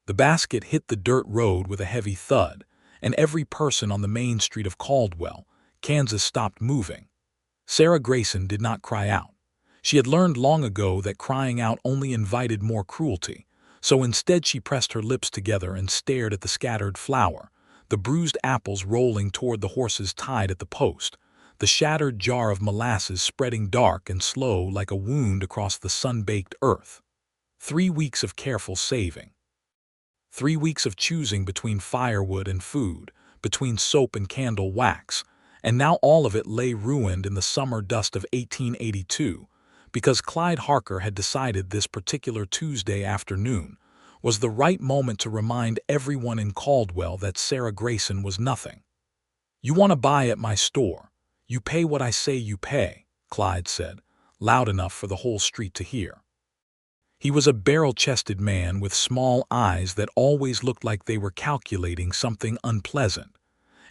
The basket hit the dirt road with a heavy thud, and every person on the main street of Caldwell, Kansas stopped moving. Sarah Grayson did not cry out. She had learned long ago that crying out only invited more cruelty, so instead she pressed her lips together and stared at the scattered flour, the bruised apples rolling toward the horses tied at the post, the shattered jar of molasses spreading dark and slow like a wound across the sun-baked earth. 3 weeks of careful saving. 3 weeks of choosing between firewood and food, between soap and candle wax, and now all of it lay ruined in the summer dust of 1882, because Clyde Harker had decided this particular Tuesday afternoon was the right moment to remind everyone in Caldwell that Sarah Grayson was nothing. "You want to buy at my store. You pay what I say you pay," Clyde said, loud enough for the whole street to hear. He was a barrel-chested man with small eyes that always looked like they were calculating something unpleasant.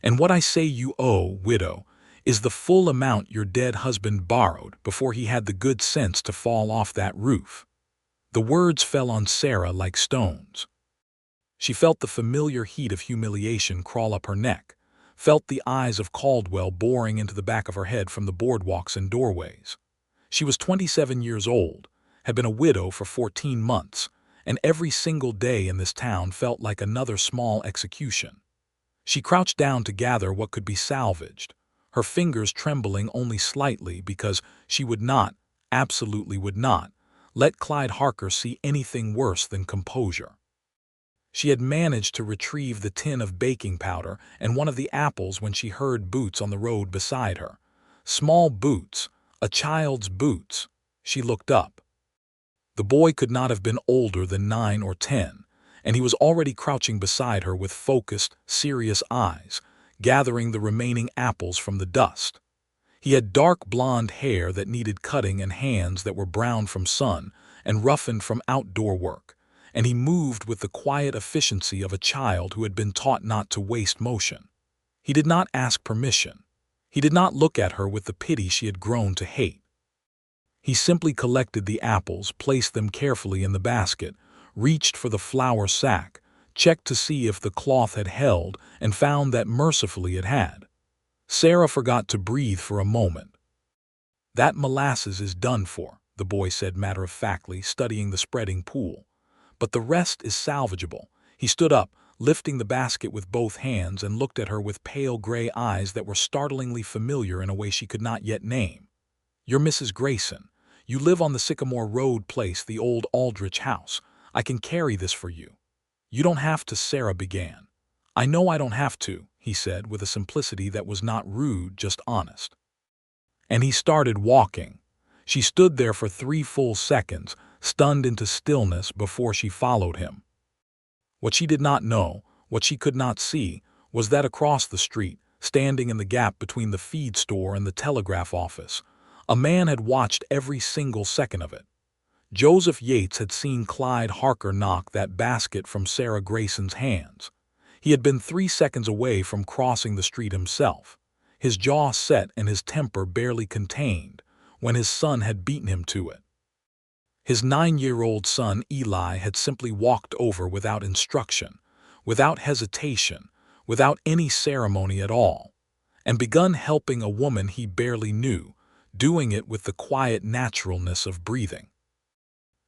"And what I say you owe, widow, is the full amount your dead husband borrowed before he had the good sense to fall off that roof." The words fell on Sarah like stones. She felt the familiar heat of humiliation crawl up her neck, felt the eyes of Caldwell boring into the back of her head from the boardwalks and doorways. She was 27 years old, had been a widow for 14 months, and every single day in this town felt like another small execution. She crouched down to gather what could be salvaged, her fingers trembling only slightly because she would not, absolutely would not, let Clyde Harker see anything worse than composure. She had managed to retrieve the tin of baking powder and one of the apples when she heard boots on the road beside her. Small boots, a child's boots. She looked up. The boy could not have been older than 9 or 10, and he was already crouching beside her with focused, serious eyes, gathering the remaining apples from the dust. He had dark blonde hair that needed cutting and hands that were brown from sun and roughened from outdoor work, and he moved with the quiet efficiency of a child who had been taught not to waste motion. He did not ask permission. He did not look at her with the pity she had grown to hate. He simply collected the apples, placed them carefully in the basket, reached for the flour sack, checked to see if the cloth had held, and found that mercifully it had. Sarah forgot to breathe for a moment. "That molasses is done for," the boy said matter-of-factly, studying the spreading pool. "But the rest is salvageable." He stood up, lifting the basket with both hands, and looked at her with pale gray eyes that were startlingly familiar in a way she could not yet name. "You're Mrs. Grayson. You live on the Sycamore Road place, the old Aldrich house. I can carry this for you." "You don't have to," Sarah began. "I know I don't have to," he said with a simplicity that was not rude, just honest. And he started walking. She stood there for 3 full seconds, stunned into stillness before she followed him. What she did not know, what she could not see, was that across the street, standing in the gap between the feed store and the telegraph office, a man had watched every single second of it. Joseph Yates had seen Clyde Harker knock that basket from Sarah Grayson's hands. He had been 3 seconds away from crossing the street himself, his jaw set and his temper barely contained, when his son had beaten him to it. His 9-year-old son Eli had simply walked over without instruction, without hesitation, without any ceremony at all, and begun helping a woman he barely knew, doing it with the quiet naturalness of breathing.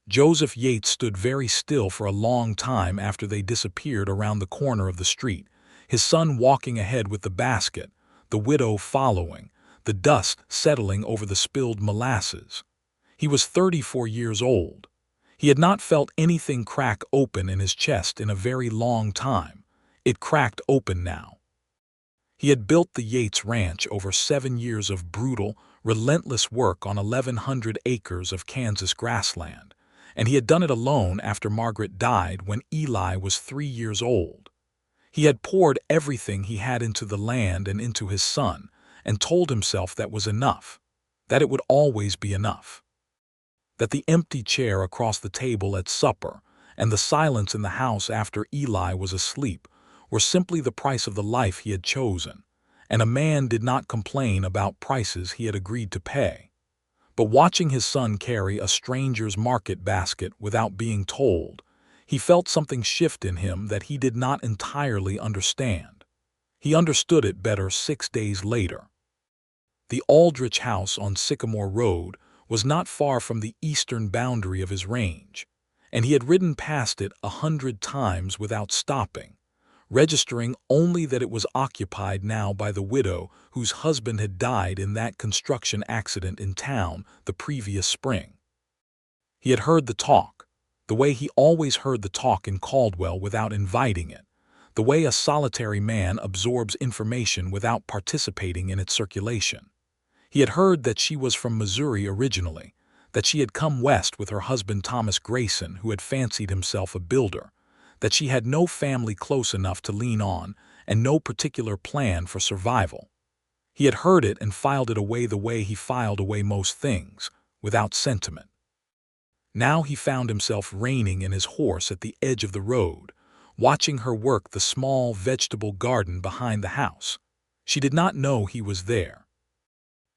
Joseph Yates stood very still for a long time after they disappeared around the corner of the street, his son walking ahead with the basket, the widow following, the dust settling over the spilled molasses. He was 34 years old. He had not felt anything crack open in his chest in a very long time. It cracked open now. He had built the Yates Ranch over 7 years of brutal, relentless work on 1,100 acres of Kansas grassland, and he had done it alone after Margaret died when Eli was 3 years old. He had poured everything he had into the land and into his son, and told himself that was enough, that it would always be enough. That the empty chair across the table at supper and the silence in the house after Eli was asleep were simply the price of the life he had chosen, and a man did not complain about prices he had agreed to pay. But watching his son carry a stranger's market basket without being told, He felt something shift in him that he did not entirely understand. He understood it better 6 days later. The Aldrich house on Sycamore Road was not far from the eastern boundary of his range, and he had ridden past it 100 times without stopping, registering only that it was occupied now by the widow whose husband had died in that construction accident in town the previous spring. He had heard the talk, the way he always heard the talk in Caldwell without inviting it, the way a solitary man absorbs information without participating in its circulation. He had heard that she was from Missouri originally, that she had come west with her husband Thomas Grayson, who had fancied himself a builder, that she had no family close enough to lean on and no particular plan for survival. He had heard it and filed it away the way he filed away most things, without sentiment. Now he found himself reining in his horse at the edge of the road, watching her work the small vegetable garden behind the house. She did not know he was there.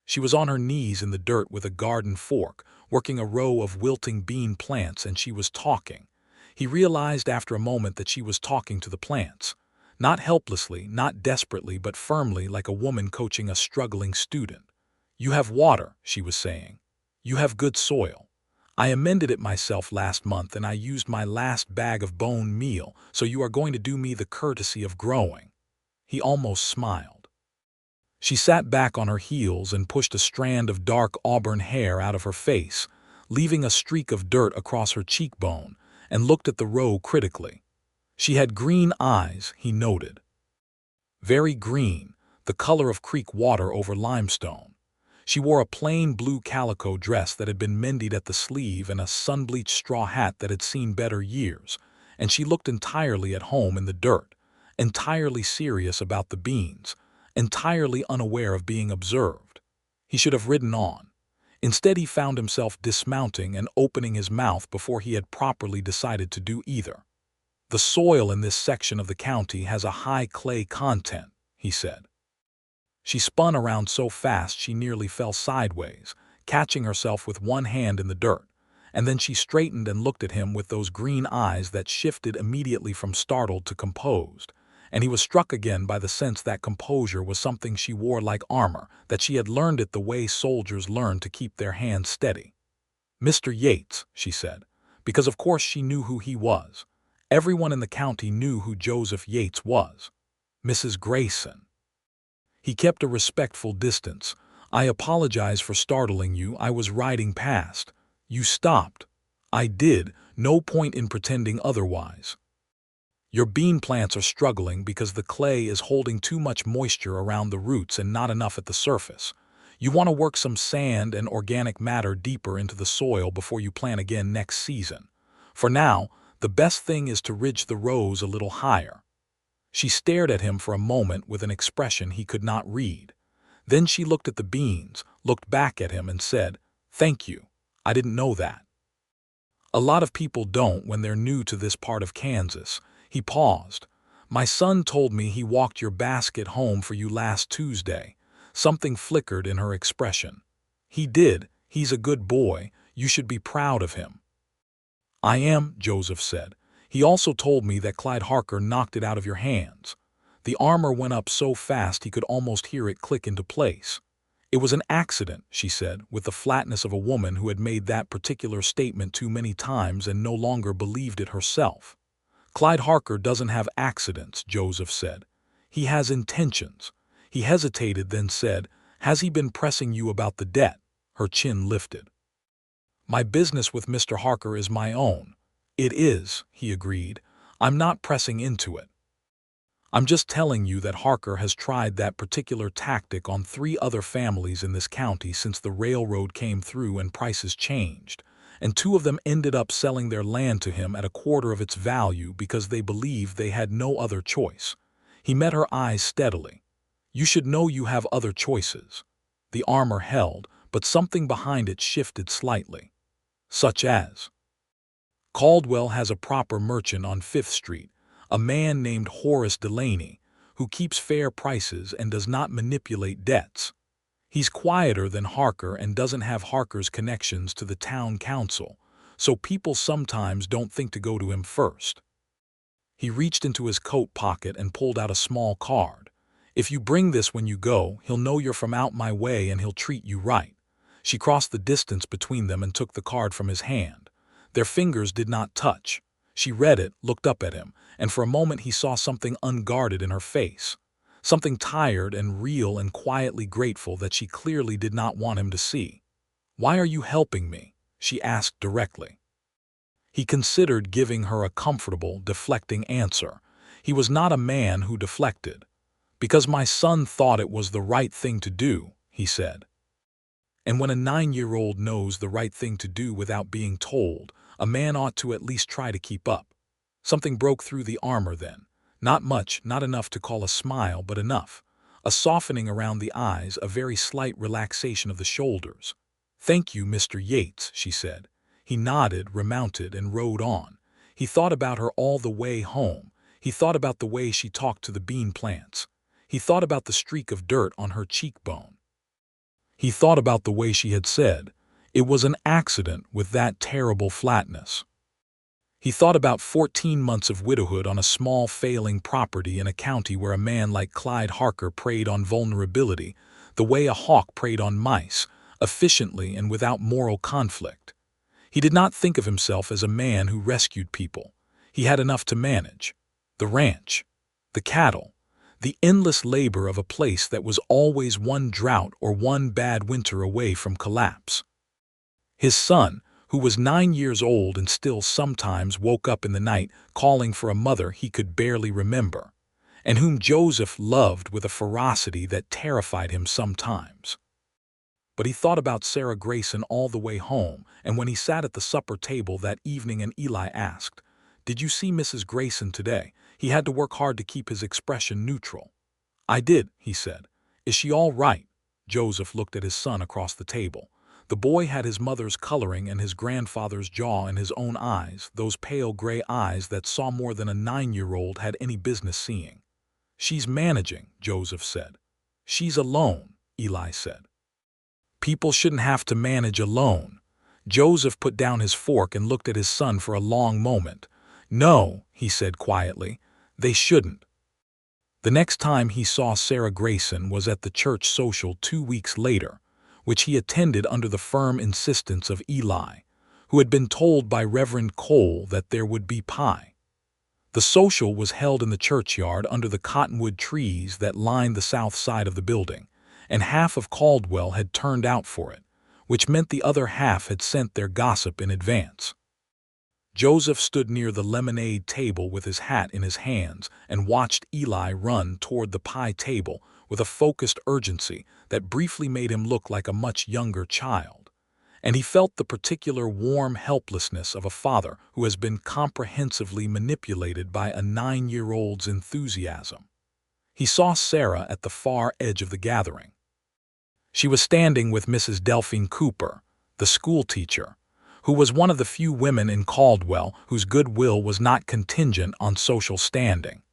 She was on her knees in the dirt with a garden fork, working a row of wilting bean plants, and she was talking. He realized after a moment that she was talking to the plants, not helplessly, not desperately, but firmly, like a woman coaching a struggling student. "You have water," she was saying. "You have good soil. I amended it myself last month, and I used my last bag of bone meal, so you are going to do me the courtesy of growing." He almost smiled. She sat back on her heels and pushed a strand of dark auburn hair out of her face, leaving a streak of dirt across her cheekbone, and looked at the row critically. She had green eyes, he noted. Very green, the color of creek water over limestone. She wore a plain blue calico dress that had been mended at the sleeve and a sun-bleached straw hat that had seen better years, and she looked entirely at home in the dirt, entirely serious about the beans, entirely unaware of being observed. He should have ridden on. Instead, he found himself dismounting and opening his mouth before he had properly decided to do either. "The soil in this section of the county has a high clay content," he said. She spun around so fast she nearly fell sideways, catching herself with one hand in the dirt, and then she straightened and looked at him with those green eyes that shifted immediately from startled to composed, and he was struck again by the sense that composure was something she wore like armor, that she had learned it the way soldiers learn to keep their hands steady. "Mr. Yates," she said, because of course she knew who he was. Everyone in the county knew who Joseph Yates was. "Mrs. Grayson." He kept a respectful distance. "I apologize for startling you. I was riding past. You stopped." "I did. No point in pretending otherwise. Your bean plants are struggling because the clay is holding too much moisture around the roots and not enough at the surface. You want to work some sand and organic matter deeper into the soil before you plant again next season. For now, the best thing is to ridge the rows a little higher." She stared at him for a moment with an expression he could not read. Then she looked at the beans, looked back at him, and said, "Thank you. I didn't know that. A lot of people don't when they're new to this part of Kansas." He paused. "My son told me he walked your basket home for you last Tuesday." Something flickered in her expression. "He did. He's a good boy. You should be proud of him." "I am," Joseph said. "He also told me that Clyde Harker knocked it out of your hands." The armor went up so fast he could almost hear it click into place. "It was an accident," she said, with the flatness of a woman who had made that particular statement too many times and no longer believed it herself. "Clyde Harker doesn't have accidents," Joseph said. "He has intentions." He hesitated, then said, "Has he been pressing you about the debt?" Her chin lifted. "My business with Mr. Harker is my own." "It is," he agreed. "I'm not pressing into it. I'm just telling you that Harker has tried that particular tactic on 3 other families in this county since the railroad came through and prices changed, and 2 of them ended up selling their land to him at a quarter of its value because they believed they had no other choice." He met her eyes steadily. "You should know you have other choices." The armor held, but something behind it shifted slightly. "Such as?" "Caldwell has a proper merchant on 5th Street, a man named Horace Delaney, who keeps fair prices and does not manipulate debts. He's quieter than Harker and doesn't have Harker's connections to the town council, so people sometimes don't think to go to him first. He reached into his coat pocket and pulled out a small card. If you bring this when you go, he'll know you're from out my way and he'll treat you right. She crossed the distance between them and took the card from his hand. Their fingers did not touch. She read it, looked up at him, and for a moment he saw something unguarded in her face. Something tired and real and quietly grateful that she clearly did not want him to see. "Why are you helping me?" she asked directly. He considered giving her a comfortable, deflecting answer. He was not a man who deflected. "Because my son thought it was the right thing to do," he said. And when a 9-year-old knows the right thing to do without being told, a man ought to at least try to keep up. Something broke through the armor then. Not much, not enough to call a smile, but enough. A softening around the eyes, a very slight relaxation of the shoulders. "Thank you, Mr. Yates," she said. He nodded, remounted, and rode on. He thought about her all the way home. He thought about the way she talked to the bean plants. He thought about the streak of dirt on her cheekbone. He thought about the way she had said, "It was an accident," with that terrible flatness. He thought about 14 months of widowhood on a small failing property in a county where a man like Clyde Harker preyed on vulnerability, the way a hawk preyed on mice, efficiently and without moral conflict. He did not think of himself as a man who rescued people. He had enough to manage. The ranch, the cattle, the endless labor of a place that was always one drought or one bad winter away from collapse. His son, who was 9 years old and still sometimes woke up in the night calling for a mother he could barely remember, and whom Joseph loved with a ferocity that terrified him sometimes. But he thought about Sarah Grayson all the way home, and when he sat at the supper table that evening and Eli asked, "Did you see Mrs. Grayson today?" he had to work hard to keep his expression neutral. "I did," he said. "Is she all right?" Joseph looked at his son across the table. The boy had his mother's coloring and his grandfather's jaw in his own eyes, those pale gray eyes that saw more than a 9-year-old had any business seeing. "She's managing," Joseph said. "She's alone," Eli said. "People shouldn't have to manage alone." Joseph put down his fork and looked at his son for a long moment. "No," he said quietly, "they shouldn't." The next time he saw Sarah Grayson was at the church social 2 weeks later, which he attended under the firm insistence of Eli, who had been told by Reverend Cole that there would be pie. The social was held in the churchyard under the cottonwood trees that lined the south side of the building, and half of Caldwell had turned out for it, which meant the other half had sent their gossip in advance. Joseph stood near the lemonade table with his hat in his hands and watched Eli run toward the pie table with a focused urgency that briefly made him look like a much younger child. And he felt the particular warm helplessness of a father who has been comprehensively manipulated by a 9-year-old's enthusiasm. He saw Sarah at the far edge of the gathering. She was standing with Mrs. Delphine Cooper, the schoolteacher, who was one of the few women in Caldwell whose goodwill was not contingent on social standing.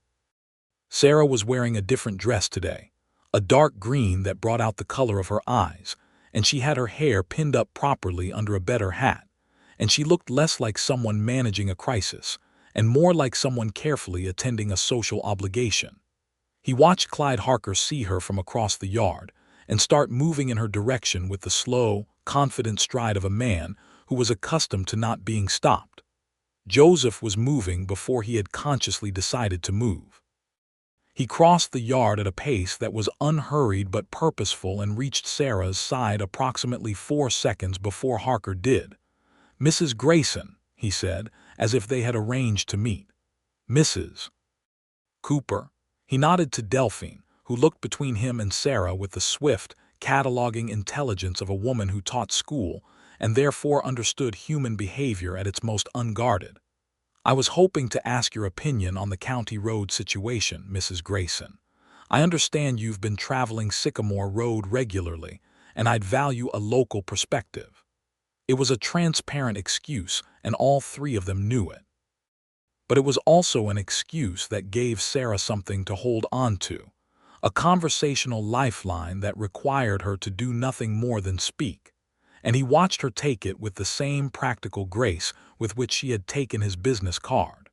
Sarah was wearing a different dress today, a dark green that brought out the color of her eyes, and she had her hair pinned up properly under a better hat, and she looked less like someone managing a crisis and more like someone carefully attending a social obligation. He watched Clyde Harker see her from across the yard and start moving in her direction with the slow, confident stride of a man who was accustomed to not being stopped. Joseph was moving before he had consciously decided to move. He crossed the yard at a pace that was unhurried but purposeful and reached Sarah's side approximately 4 seconds before Harker did. "Mrs. Grayson," he said, as if they had arranged to meet. "Mrs. Cooper." He nodded to Delphine, who looked between him and Sarah with the swift, cataloging intelligence of a woman who taught school and therefore understood human behavior at its most unguarded. "I was hoping to ask your opinion on the county road situation, Mrs. Grayson. I understand you've been traveling Sycamore Road regularly, and I'd value a local perspective." It was a transparent excuse, and all three of them knew it. But it was also an excuse that gave Sarah something to hold on to, a conversational lifeline that required her to do nothing more than speak. and he watched her take it with the same practical grace with which she had taken his business card.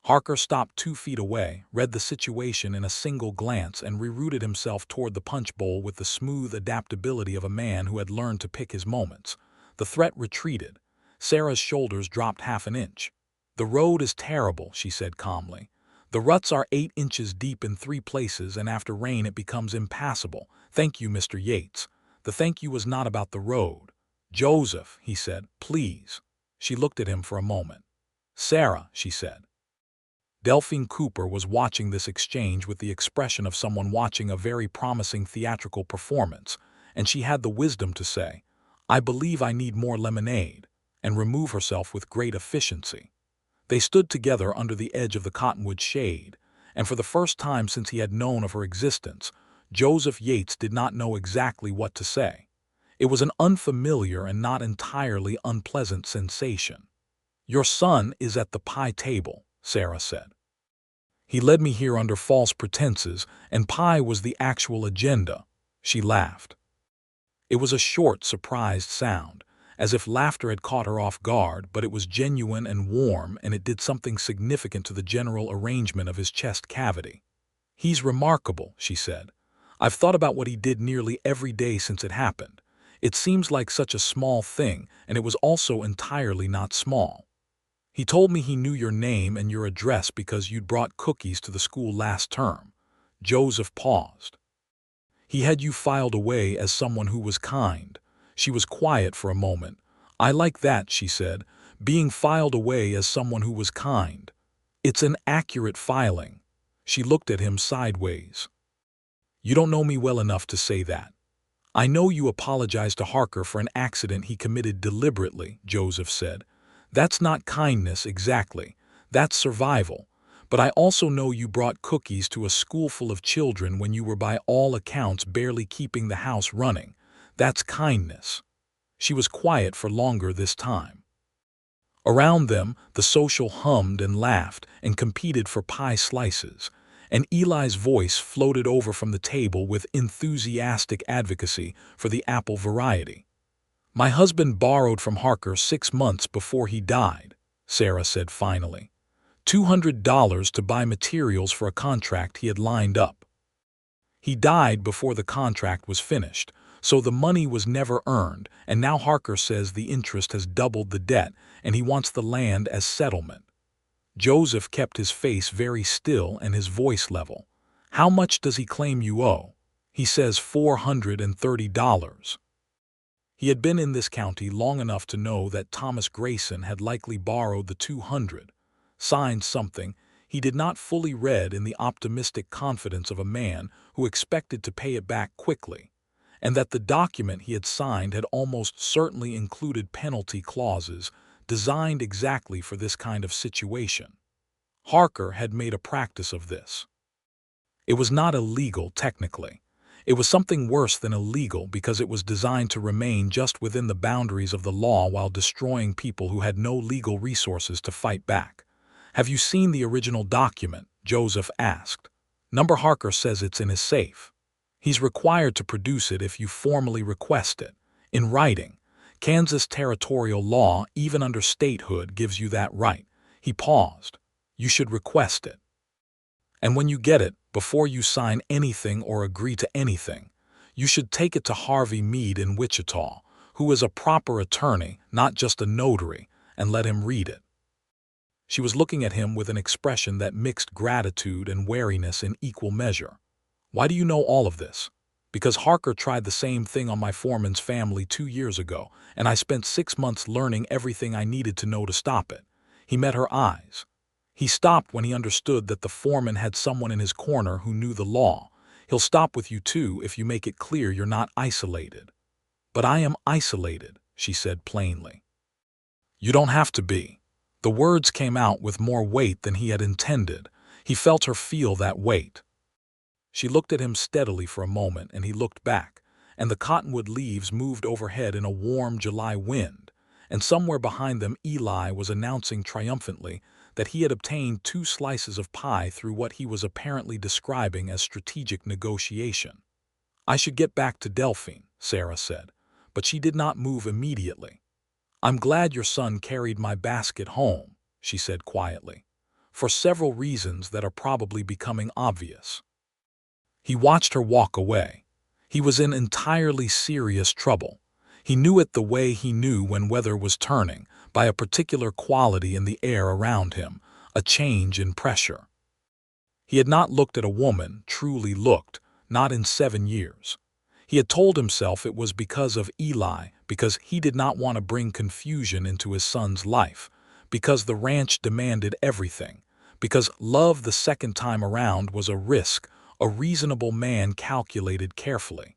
Harker stopped 2 feet away, read the situation in a single glance, and rerouted himself toward the punch bowl with the smooth adaptability of a man who had learned to pick his moments. The threat retreated. Sarah's shoulders dropped half an inch. "The road is terrible," she said calmly. "The ruts are 8 inches deep in 3 places, and after rain it becomes impassable. Thank you, Mr. Yates." The thank you was not about the road. "Joseph," he said, "please." She looked at him for a moment. "Sarah," she said. Delphine Cooper was watching this exchange with the expression of someone watching a very promising theatrical performance, and she had the wisdom to say, "I believe I need more lemonade," and remove herself with great efficiency. They stood together under the edge of the cottonwood shade, and for the first time since he had known of her existence, Joseph Yates did not know exactly what to say. It was an unfamiliar and not entirely unpleasant sensation. "Your son is at the pie table," Sarah said. "He led me here under false pretenses, and pie was the actual agenda." She laughed. It was a short, surprised sound, as if laughter had caught her off guard, but it was genuine and warm, and it did something significant to the general arrangement of his chest cavity. "He's remarkable," she said. "I've thought about what he did nearly every day since it happened. It seems like such a small thing, and it was also entirely not small. He told me he knew your name and your address because you'd brought cookies to the school last term." Joseph paused. "He had you filed away as someone who was kind." She was quiet for a moment. "I like that," she said, "being filed away as someone who was kind. It's an accurate filing." She looked at him sideways. "You don't know me well enough to say that. I know you apologized to Harker for an accident he committed deliberately," Joseph said. "That's not kindness exactly. That's survival. But I also know you brought cookies to a school full of children when you were by all accounts barely keeping the house running. That's kindness." She was quiet for longer this time. Around them, the social hummed and laughed and competed for pie slices, and Eli's voice floated over from the table with enthusiastic advocacy for the apple variety. "My husband borrowed from Harker 6 months before he died," Sarah said finally. $200 to buy materials for a contract he had lined up. He died before the contract was finished, so the money was never earned, and now Harker says the interest has doubled the debt and he wants the land as settlement. Joseph kept his face very still and his voice level. "How much does he claim you owe?" "He says $430. He had been in this county long enough to know that Thomas Grayson had likely borrowed the 200, signed something he did not fully read in the optimistic confidence of a man who expected to pay it back quickly, and that the document he had signed had almost certainly included penalty clauses designed exactly for this kind of situation. Harker had made a practice of this. It was not illegal technically. It was something worse than illegal because it was designed to remain just within the boundaries of the law while destroying people who had no legal resources to fight back. "Have you seen the original document?" Joseph asked. Harker says it's in his safe. He's required to produce it if you formally request it, in writing. Kansas territorial law, even under statehood, gives you that right. He paused. "You should request it. And when you get it, before you sign anything or agree to anything, you should take it to Harvey Meade in Wichita, who is a proper attorney, not just a notary, and let him read it." She was looking at him with an expression that mixed gratitude and wariness in equal measure. "Why do you know all of this?" "Because Harker tried the same thing on my foreman's family 2 years ago, and I spent 6 months learning everything I needed to know to stop it." He met her eyes. He stopped when he understood that the foreman had someone in his corner who knew the law. "He'll stop with you too if you make it clear you're not isolated." "But I am isolated," she said plainly. "You don't have to be." The words came out with more weight than he had intended. He felt her feel that weight. She looked at him steadily for a moment, and he looked back, and the cottonwood leaves moved overhead in a warm July wind, and somewhere behind them Eli was announcing triumphantly that he had obtained 2 slices of pie through what he was apparently describing as strategic negotiation. "I should get back to Delphine," Sarah said, but she did not move immediately. "I'm glad your son carried my basket home," she said quietly, "for several reasons that are probably becoming obvious." He watched her walk away. He was in entirely serious trouble. He knew it the way he knew when weather was turning, by a particular quality in the air around him, a change in pressure. He had not looked at a woman, truly looked, not in 7 years. He had told himself it was because of Eli, because he did not want to bring confusion into his son's life, because the ranch demanded everything, because love the second time around was a risk a reasonable man calculated carefully.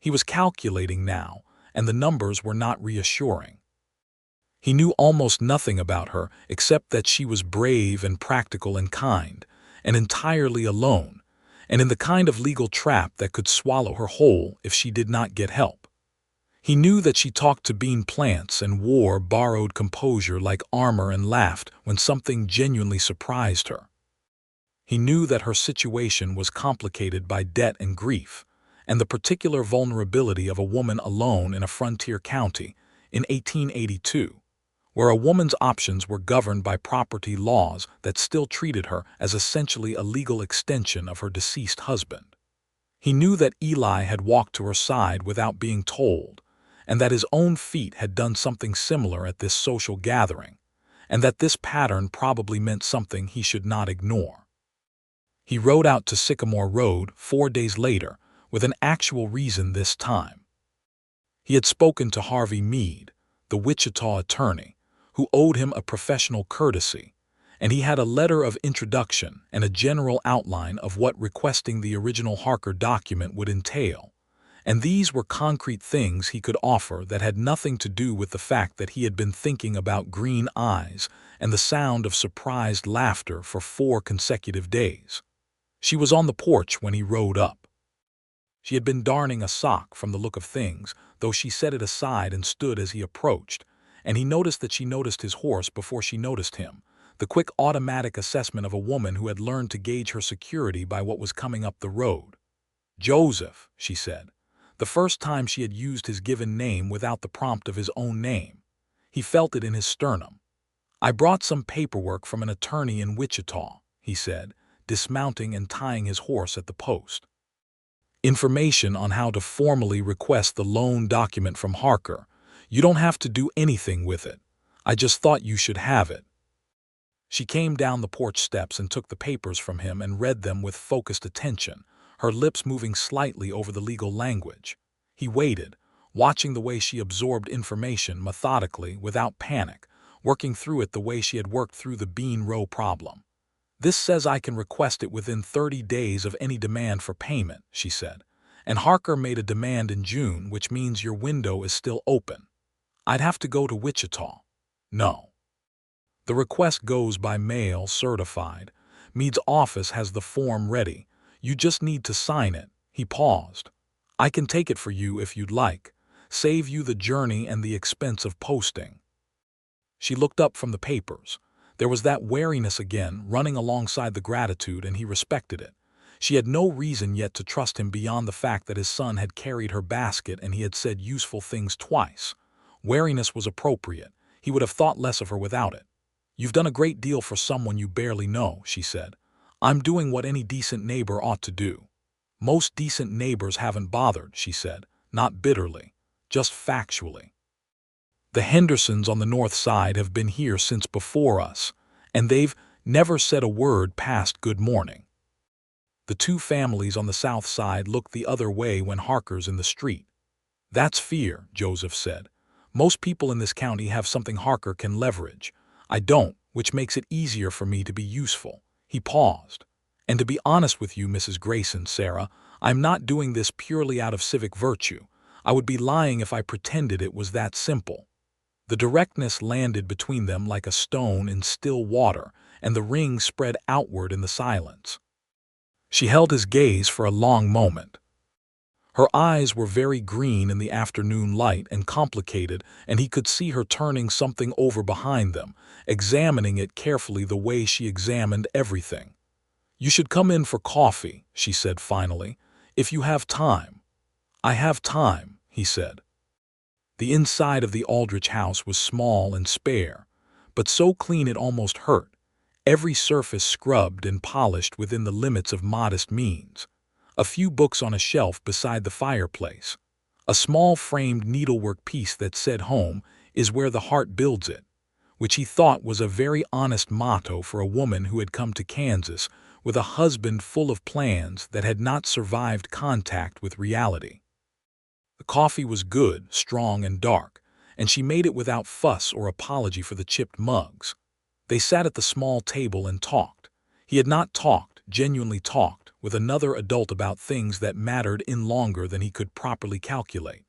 He was calculating now, and the numbers were not reassuring. He knew almost nothing about her except that she was brave and practical and kind, and entirely alone, and in the kind of legal trap that could swallow her whole if she did not get help. He knew that she talked to bean plants and wore borrowed composure like armor and laughed when something genuinely surprised her. He knew that her situation was complicated by debt and grief, and the particular vulnerability of a woman alone in a frontier county in 1882, where a woman's options were governed by property laws that still treated her as essentially a legal extension of her deceased husband. He knew that Eli had walked to her side without being told, and that his own feet had done something similar at this social gathering, and that this pattern probably meant something he should not ignore. He rode out to Sycamore Road 4 days later with an actual reason this time. He had spoken to Harvey Meade, the Wichita attorney, who owed him a professional courtesy, and he had a letter of introduction and a general outline of what requesting the original Harker document would entail, and these were concrete things he could offer that had nothing to do with the fact that he had been thinking about green eyes and the sound of surprised laughter for 4 consecutive days. She was on the porch when he rode up. She had been darning a sock from the look of things, though she set it aside and stood as he approached, and he noticed that she noticed his horse before she noticed him, the quick automatic assessment of a woman who had learned to gauge her security by what was coming up the road. "Joseph," she said, the first time she had used his given name without the prompt of his own name. He felt it in his sternum. "I brought some paperwork from an attorney in Wichita," he said, dismounting and tying his horse at the post. "Information on how to formally request the loan document from Harker. You don't have to do anything with it. I just thought you should have it." She came down the porch steps and took the papers from him and read them with focused attention, her lips moving slightly over the legal language. He waited, watching the way she absorbed information methodically, without panic, working through it the way she had worked through the bean row problem. "This says I can request it within 30 days of any demand for payment," she said. "And Harker made a demand in June, which means your window is still open. I'd have to go to Wichita." "No. The request goes by mail, certified. Meade's office has the form ready. You just need to sign it." He paused. "I can take it for you if you'd like. Save you the journey and the expense of posting." She looked up from the papers. There was that wariness again, running alongside the gratitude, and he respected it. She had no reason yet to trust him beyond the fact that his son had carried her basket and he had said useful things twice. Wariness was appropriate. He would have thought less of her without it. "You've done a great deal for someone you barely know," she said. "I'm doing what any decent neighbor ought to do." "Most decent neighbors haven't bothered," she said, not bitterly, just factually. "The Hendersons on the north side have been here since before us, and they've never said a word past good morning. The 2 families on the south side looked the other way when Harker's in the street." "That's fear," Joseph said. "Most people in this county have something Harker can leverage. I don't, which makes it easier for me to be useful." He paused. "And to be honest with you, Mrs. Grayson, Sarah, I'm not doing this purely out of civic virtue. I would be lying if I pretended it was that simple." The directness landed between them like a stone in still water, and the ring spread outward in the silence. She held his gaze for a long moment. Her eyes were very green in the afternoon light and complicated, and he could see her turning something over behind them, examining it carefully the way she examined everything. "You should come in for coffee," she said finally, "if you have time." "I have time," he said. The inside of the Aldrich house was small and spare, but so clean it almost hurt, every surface scrubbed and polished within the limits of modest means. A few books on a shelf beside the fireplace. A small framed needlework piece that said "Home is where the heart builds it," which he thought was a very honest motto for a woman who had come to Kansas with a husband full of plans that had not survived contact with reality. The coffee was good, strong, and dark, and she made it without fuss or apology for the chipped mugs. They sat at the small table and talked. He had not talked, genuinely talked, with another adult about things that mattered in longer than he could properly calculate.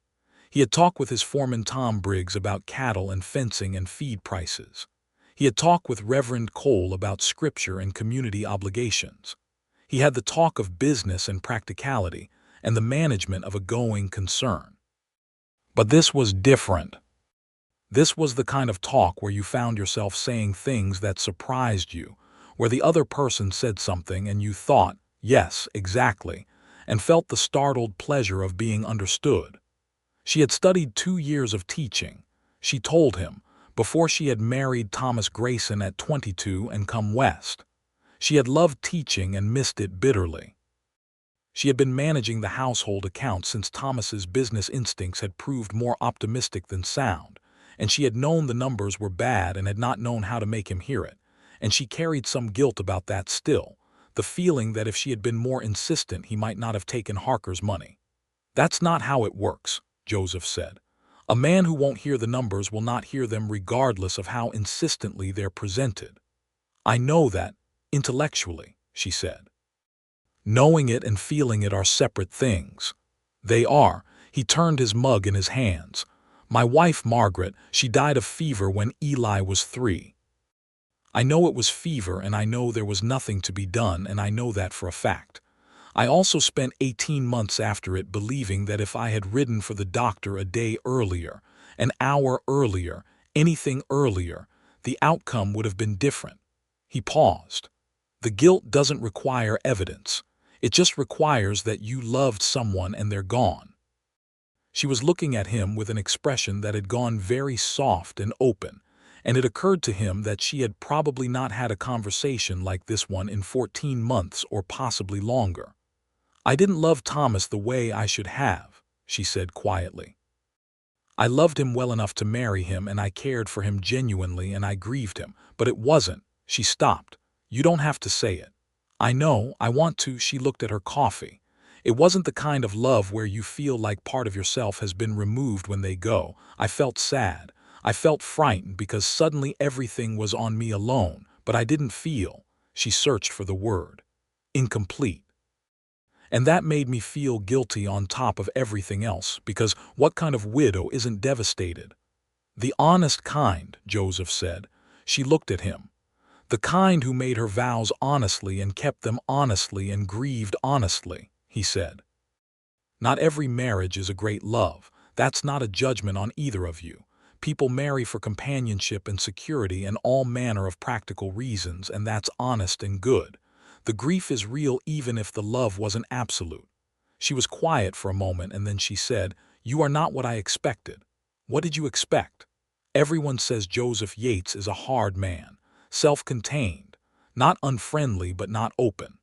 He had talked with his foreman Tom Briggs about cattle and fencing and feed prices. He had talked with Reverend Cole about scripture and community obligations. He had the talk of business and practicality and the management of a going concern. But this was different. This was the kind of talk where you found yourself saying things that surprised you, where the other person said something and you thought, "Yes, exactly," and felt the startled pleasure of being understood. She had studied 2 years of teaching, she told him, before she had married Thomas Grayson at 22 and come west. She had loved teaching and missed it bitterly. She had been managing the household account since Thomas's business instincts had proved more optimistic than sound, and she had known the numbers were bad and had not known how to make him hear it, and she carried some guilt about that still, the feeling that if she had been more insistent he might not have taken Harker's money. "That's not how it works," Joseph said. "A man who won't hear the numbers will not hear them regardless of how insistently they're presented." "I know that, intellectually," she said. "Knowing it and feeling it are separate things." "They are." He turned his mug in his hands. "My wife, Margaret, she died of fever when Eli was 3. I know it was fever, and I know there was nothing to be done, and I know that for a fact. I also spent 18 months after it believing that if I had ridden for the doctor a day earlier, an hour earlier, anything earlier, the outcome would have been different." He paused. "The guilt doesn't require evidence. It just requires that you loved someone and they're gone." She was looking at him with an expression that had gone very soft and open, and it occurred to him that she had probably not had a conversation like this one in 14 months or possibly longer. "I didn't love Thomas the way I should have," she said quietly. "I loved him well enough to marry him, and I cared for him genuinely, and I grieved him, but it wasn't." She stopped. "You don't have to say it." "I know, I want to." She looked at her coffee. "It wasn't the kind of love where you feel like part of yourself has been removed when they go. I felt sad. I felt frightened because suddenly everything was on me alone, but I didn't feel," she searched for the word, "incomplete. And that made me feel guilty on top of everything else, because what kind of widow isn't devastated?" "The honest kind," Joseph said. She looked at him. "The kind who made her vows honestly and kept them honestly and grieved honestly," he said. "Not every marriage is a great love. That's not a judgment on either of you. People marry for companionship and security and all manner of practical reasons, and that's honest and good. The grief is real even if the love wasn't absolute." She was quiet for a moment, and then she said, "You are not what I expected." "What did you expect?" "Everyone says Joseph Yates is a hard man. Self-contained, not unfriendly but not open.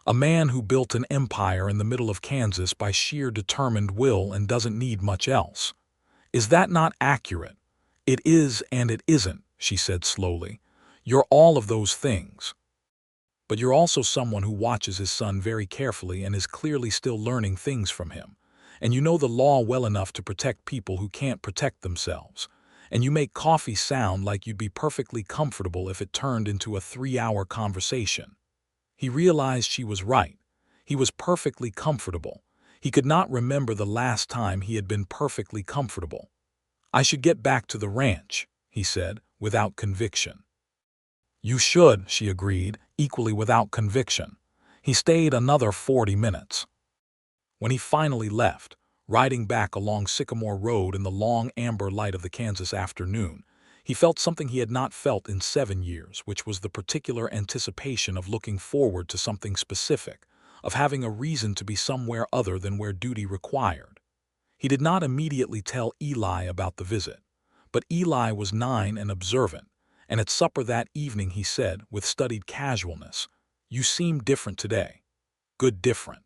A man who built an empire in the middle of Kansas by sheer determined will and doesn't need much else." "Is that not accurate?" "It is and it isn't," she said slowly. "You're all of those things. But you're also someone who watches his son very carefully and is clearly still learning things from him. And you know the law well enough to protect people who can't protect themselves. And you make coffee sound like you'd be perfectly comfortable if it turned into a 3-hour conversation." He realized she was right. He was perfectly comfortable. He could not remember the last time he had been perfectly comfortable. "I should get back to the ranch," he said, without conviction. "You should," she agreed, equally without conviction. He stayed another 40 minutes. When he finally left, riding back along Sycamore Road in the long amber light of the Kansas afternoon, he felt something he had not felt in 7 years, which was the particular anticipation of looking forward to something specific, of having a reason to be somewhere other than where duty required. He did not immediately tell Eli about the visit, but Eli was 9 and observant, and at supper that evening he said, with studied casualness, "You seem different today. Good different."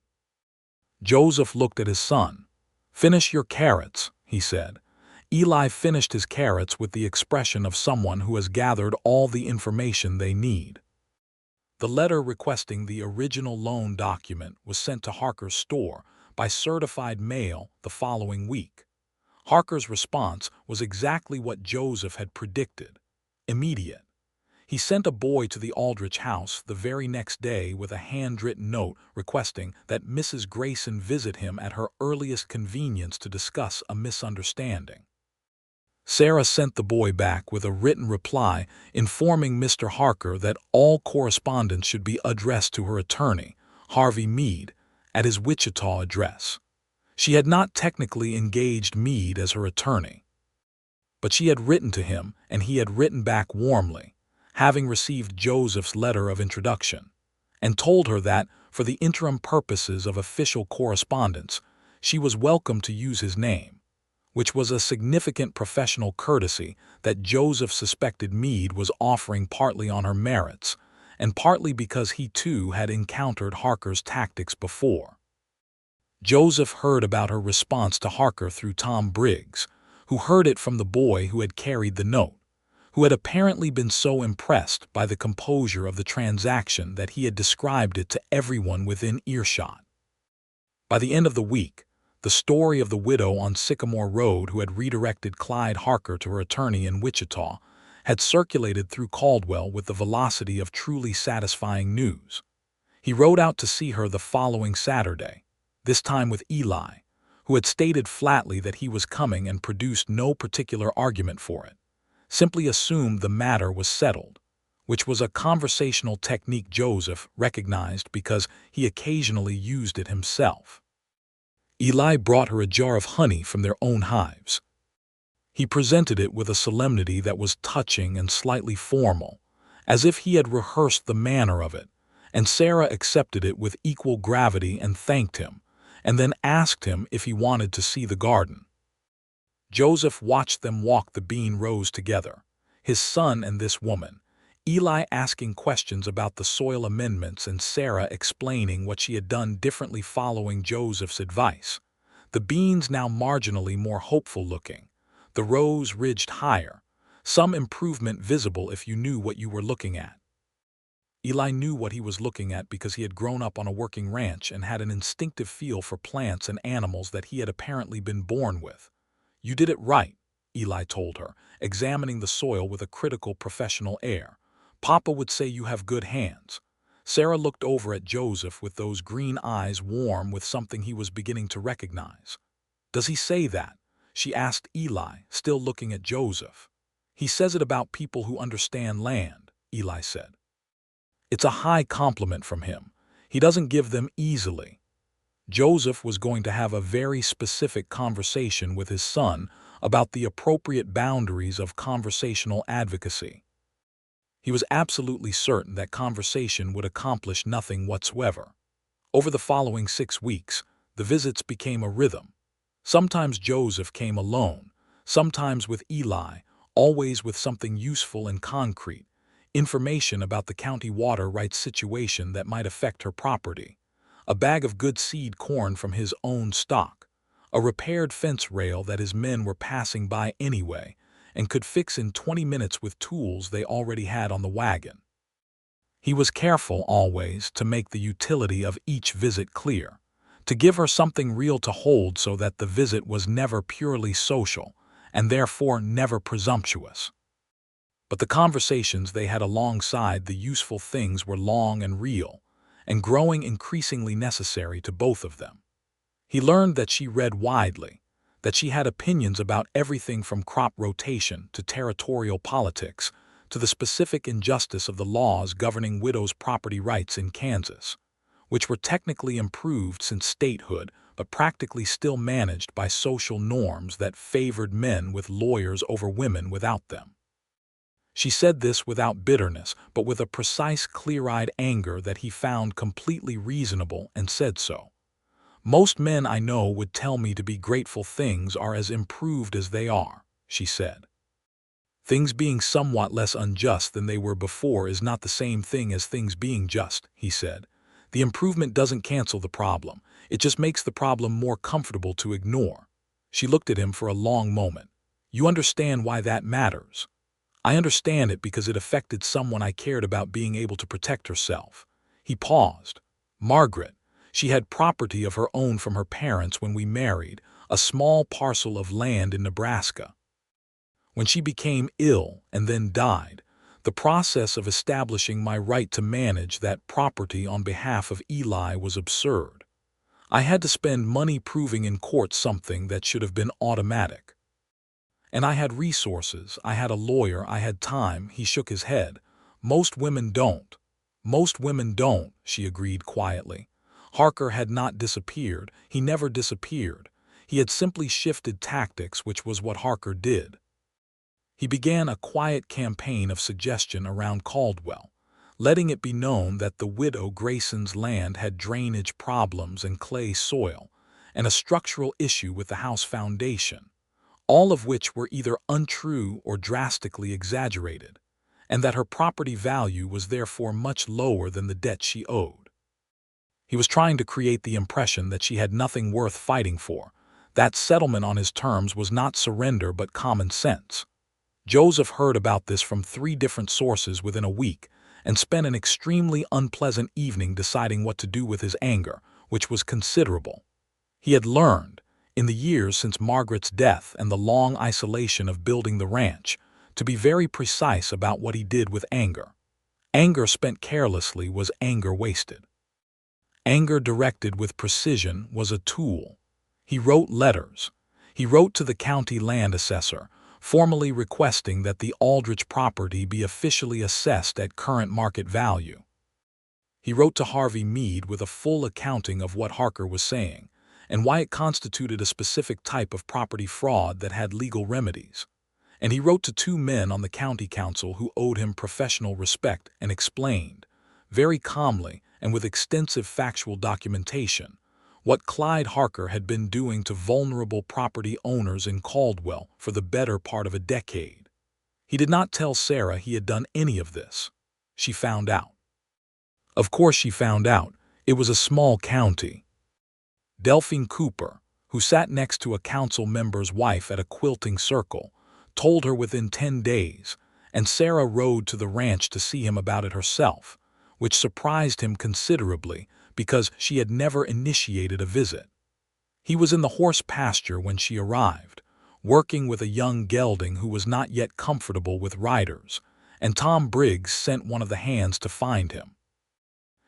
Joseph looked at his son. "Finish your carrots," he said. Eli finished his carrots with the expression of someone who has gathered all the information they need. The letter requesting the original loan document was sent to Harker's store by certified mail the following week. Harker's response was exactly what Joseph had predicted: immediate. He sent a boy to the Aldrich house the very next day with a handwritten note requesting that Mrs. Grayson visit him at her earliest convenience to discuss a misunderstanding. Sarah sent the boy back with a written reply informing Mr. Harker that all correspondence should be addressed to her attorney, Harvey Meade, at his Wichita address. She had not technically engaged Meade as her attorney, but she had written to him, and he had written back warmly, having received Joseph's letter of introduction, and told her that, for the interim purposes of official correspondence, she was welcome to use his name, which was a significant professional courtesy that Joseph suspected Meade was offering partly on her merits, and partly because he too had encountered Harker's tactics before. Joseph heard about her response to Harker through Tom Briggs, who heard it from the boy who had carried the note, who had apparently been so impressed by the composure of the transaction that he had described it to everyone within earshot. By the end of the week, the story of the widow on Sycamore Road who had redirected Clyde Harker to her attorney in Wichita had circulated through Caldwell with the velocity of truly satisfying news. He rode out to see her the following Saturday, this time with Eli, who had stated flatly that he was coming and produced no particular argument for it, simply assumed the matter was settled, which was a conversational technique Joseph recognized because he occasionally used it himself. Eli brought her a jar of honey from their own hives. He presented it with a solemnity that was touching and slightly formal, as if he had rehearsed the manner of it, and Sarah accepted it with equal gravity and thanked him, and then asked him if he wanted to see the garden. Joseph watched them walk the bean rows together, his son and this woman, Eli asking questions about the soil amendments and Sarah explaining what she had done differently following Joseph's advice. The beans now marginally more hopeful looking, the rows ridged higher, some improvement visible if you knew what you were looking at. Eli knew what he was looking at because he had grown up on a working ranch and had an instinctive feel for plants and animals that he had apparently been born with. "You did it right," Eli told her, examining the soil with a critical professional air. "Papa would say you have good hands." Sarah looked over at Joseph with those green eyes warm with something he was beginning to recognize. "Does he say that?" she asked Eli, still looking at Joseph. "He says it about people who understand land," Eli said. "It's a high compliment from him. He doesn't give them easily." Joseph was going to have a very specific conversation with his son about the appropriate boundaries of conversational advocacy. He was absolutely certain that conversation would accomplish nothing whatsoever. Over the following 6 weeks, the visits became a rhythm. Sometimes Joseph came alone, sometimes with Eli, always with something useful and concrete, information about the county water rights situation that might affect her property, a bag of good seed corn from his own stock, a repaired fence rail that his men were passing by anyway and could fix in 20 minutes with tools they already had on the wagon. He was careful, always, to make the utility of each visit clear, to give her something real to hold so that the visit was never purely social and therefore never presumptuous. But the conversations they had alongside the useful things were long and real, and growing increasingly necessary to both of them. He learned that she read widely, that she had opinions about everything from crop rotation to territorial politics to the specific injustice of the laws governing widows' property rights in Kansas, which were technically improved since statehood but practically still managed by social norms that favored men with lawyers over women without them. She said this without bitterness, but with a precise, clear-eyed anger that he found completely reasonable and said so. Most men I know would tell me to be grateful things are as improved as they are, she said. Things being somewhat less unjust than they were before is not the same thing as things being just, he said. The improvement doesn't cancel the problem. It just makes the problem more comfortable to ignore. She looked at him for a long moment. You understand why that matters? I understand it because it affected someone I cared about being able to protect herself. He paused. Margaret. She had property of her own from her parents when we married, a small parcel of land in Nebraska. When she became ill and then died, the process of establishing my right to manage that property on behalf of Eli was absurd. I had to spend money proving in court something that should have been automatic. And I had resources, I had a lawyer, I had time. He shook his head. Most women don't. Most women don't, she agreed quietly. Harker had not disappeared. He never disappeared. He had simply shifted tactics, which was what Harker did. He began a quiet campaign of suggestion around Caldwell, letting it be known that the widow Grayson's land had drainage problems and clay soil, and a structural issue with the house foundation, all of which were either untrue or drastically exaggerated, and that her property value was therefore much lower than the debt she owed. He was trying to create the impression that she had nothing worth fighting for. That settlement on his terms was not surrender but common sense. Joseph heard about this from 3 different sources within a week and spent an extremely unpleasant evening deciding what to do with his anger, which was considerable. He had learned, in the years since Margaret's death and the long isolation of building the ranch, to be very precise about what he did with anger. Anger spent carelessly was anger wasted. Anger directed with precision was a tool. He wrote letters. He wrote to the county land assessor, formally requesting that the Aldrich property be officially assessed at current market value. He wrote to Harvey Meade with a full accounting of what Harker was saying, and why it constituted a specific type of property fraud that had legal remedies. And he wrote to 2 men on the county council who owed him professional respect and explained, very calmly and with extensive factual documentation, what Clyde Harker had been doing to vulnerable property owners in Caldwell for the better part of a decade. He did not tell Sarah he had done any of this. She found out. Of course she found out. It was a small county. Delphine Cooper, who sat next to a council member's wife at a quilting circle, told her within 10 days, and Sarah rode to the ranch to see him about it herself, which surprised him considerably because she had never initiated a visit. He was in the horse pasture when she arrived, working with a young gelding who was not yet comfortable with riders, and Tom Briggs sent one of the hands to find him.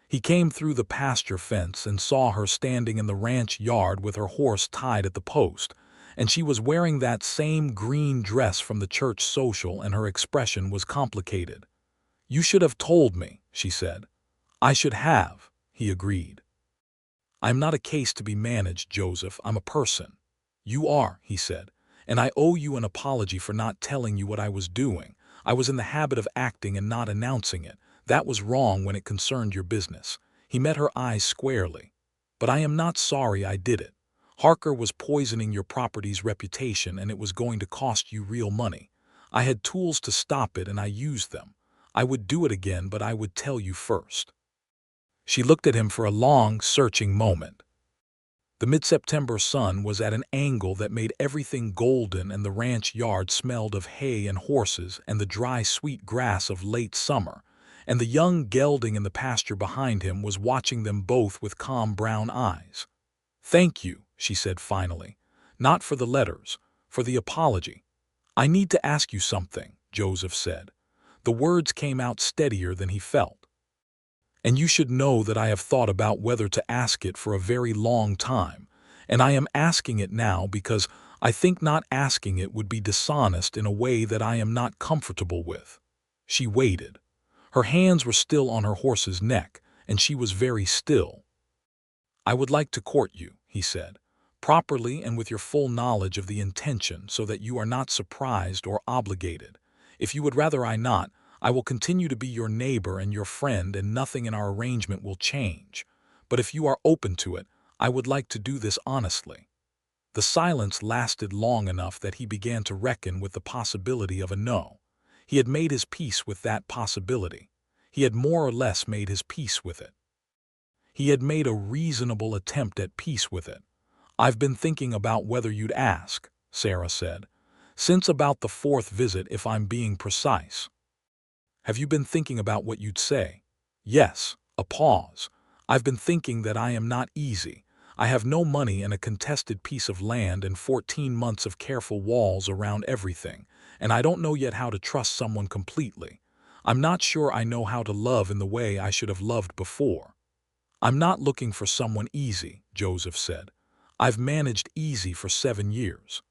He came through the pasture fence and saw her standing in the ranch yard with her horse tied at the post, and she was wearing that same green dress from the church social, and her expression was complicated. "You should have told me," she said. "I should have," he agreed. "I'm not a case to be managed, Joseph. I'm a person." "You are," he said, "and I owe you an apology for not telling you what I was doing. I was in the habit of acting and not announcing it. That was wrong when it concerned your business." He met her eyes squarely. "But I am not sorry I did it. Harker was poisoning your property's reputation, and it was going to cost you real money. I had tools to stop it, and I used them. I would do it again, but I would tell you first." She looked at him for a long, searching moment. The mid-September sun was at an angle that made everything golden, and the ranch yard smelled of hay and horses and the dry, sweet grass of late summer, and the young gelding in the pasture behind him was watching them both with calm brown eyes. "Thank you," she said finally. "Not for the letters, for the apology." "I need to ask you something," Joseph said. The words came out steadier than he felt. "And you should know that I have thought about whether to ask it for a very long time, and I am asking it now because I think not asking it would be dishonest in a way that I am not comfortable with." She waited. Her hands were still on her horse's neck, and she was very still. "I would like to court you," he said, "properly and with your full knowledge of the intention, so that you are not surprised or obligated. If you would rather I not, I will continue to be your neighbor and your friend, and nothing in our arrangement will change. But if you are open to it, I would like to do this honestly." The silence lasted long enough that he began to reckon with the possibility of a no. He had made his peace with that possibility. He had more or less made his peace with it. He had made a reasonable attempt at peace with it. "I've been thinking about whether you'd ask," Sarah said. "Since about the fourth visit, if I'm being precise." "Have you been thinking about what you'd say?" "Yes." A pause. "I've been thinking that I am not easy. I have no money and a contested piece of land and 14 months of careful walls around everything, and I don't know yet how to trust someone completely. I'm not sure I know how to love in the way I should have loved before." "I'm not looking for someone easy," Joseph said. "I've managed easy for 7 years.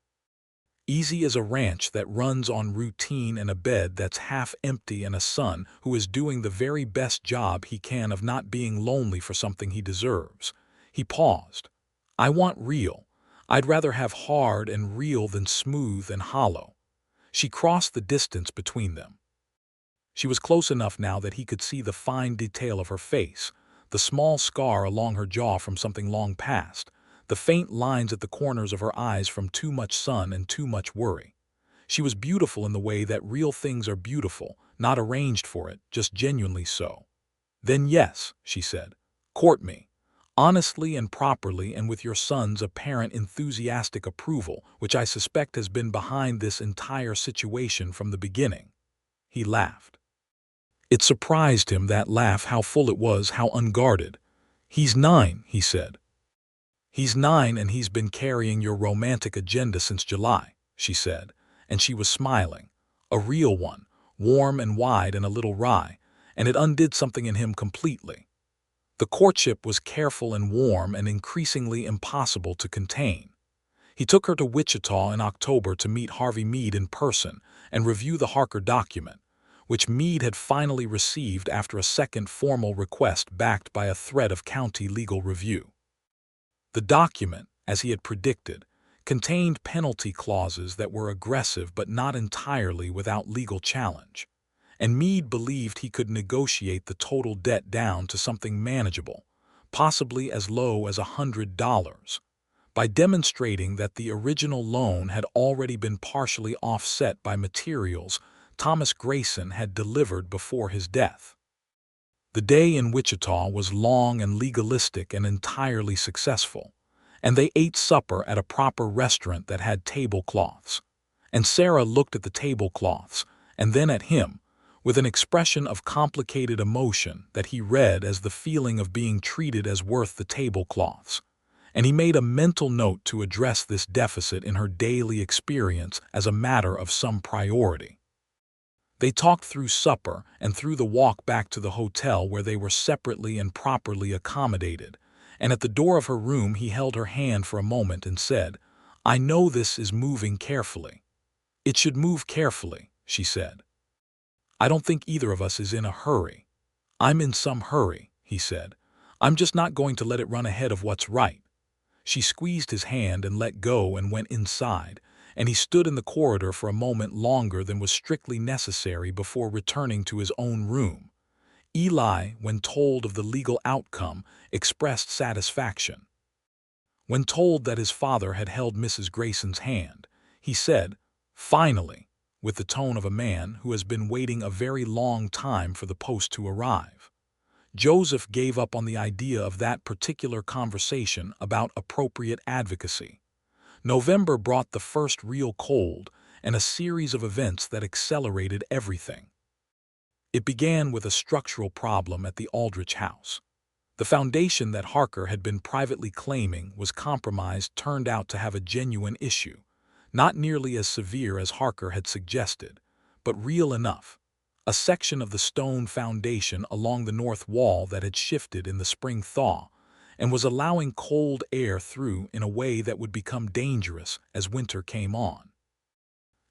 Easy is a ranch that runs on routine and a bed that's half empty and a son who is doing the very best job he can of not being lonely for something he deserves." He paused. "I want real. I'd rather have hard and real than smooth and hollow." She crossed the distance between them. She was close enough now that he could see the fine detail of her face, the small scar along her jaw from something long past, the faint lines at the corners of her eyes from too much sun and too much worry. She was beautiful in the way that real things are beautiful, not arranged for it, just genuinely so. "Then yes," she said. "Court me. Honestly and properly, and with your son's apparent enthusiastic approval, which I suspect has been behind this entire situation from the beginning." He laughed. It surprised him, that laugh, how full it was, how unguarded. "He's 9, he said. "He's 9 and he's been carrying your romantic agenda since July," she said, and she was smiling. A real one, warm and wide and a little wry, and it undid something in him completely. The courtship was careful and warm and increasingly impossible to contain. He took her to Wichita in October to meet Harvey Meade in person and review the Harker document, which Meade had finally received after a second formal request backed by a threat of county legal review. The document, as he had predicted, contained penalty clauses that were aggressive but not entirely without legal challenge, and Meade believed he could negotiate the total debt down to something manageable, possibly as low as $100, by demonstrating that the original loan had already been partially offset by materials Thomas Grayson had delivered before his death. The day in Wichita was long and legalistic and entirely successful, and they ate supper at a proper restaurant that had tablecloths. And Sarah looked at the tablecloths and then at him, with an expression of complicated emotion that he read as the feeling of being treated as worth the tablecloths, and he made a mental note to address this deficit in her daily experience as a matter of some priority. They talked through supper and through the walk back to the hotel, where they were separately and properly accommodated, and at the door of her room he held her hand for a moment and said, "I know this is moving carefully." "It should move carefully," she said. "I don't think either of us is in a hurry." "I'm in some hurry," he said. "I'm just not going to let it run ahead of what's right." She squeezed his hand and let go and went inside, and he stood in the corridor for a moment longer than was strictly necessary before returning to his own room. Eli, when told of the legal outcome, expressed satisfaction. When told that his father had held Mrs. Grayson's hand, he said, "Finally," with the tone of a man who has been waiting a very long time for the post to arrive. Joseph gave up on the idea of that particular conversation about appropriate advocacy. November brought the first real cold and a series of events that accelerated everything. It began with a structural problem at the Aldrich house. The foundation that Harker had been privately claiming was compromised turned out to have a genuine issue, not nearly as severe as Harker had suggested, but real enough. A section of the stone foundation along the north wall that had shifted in the spring thaw and was allowing cold air through in a way that would become dangerous as winter came on.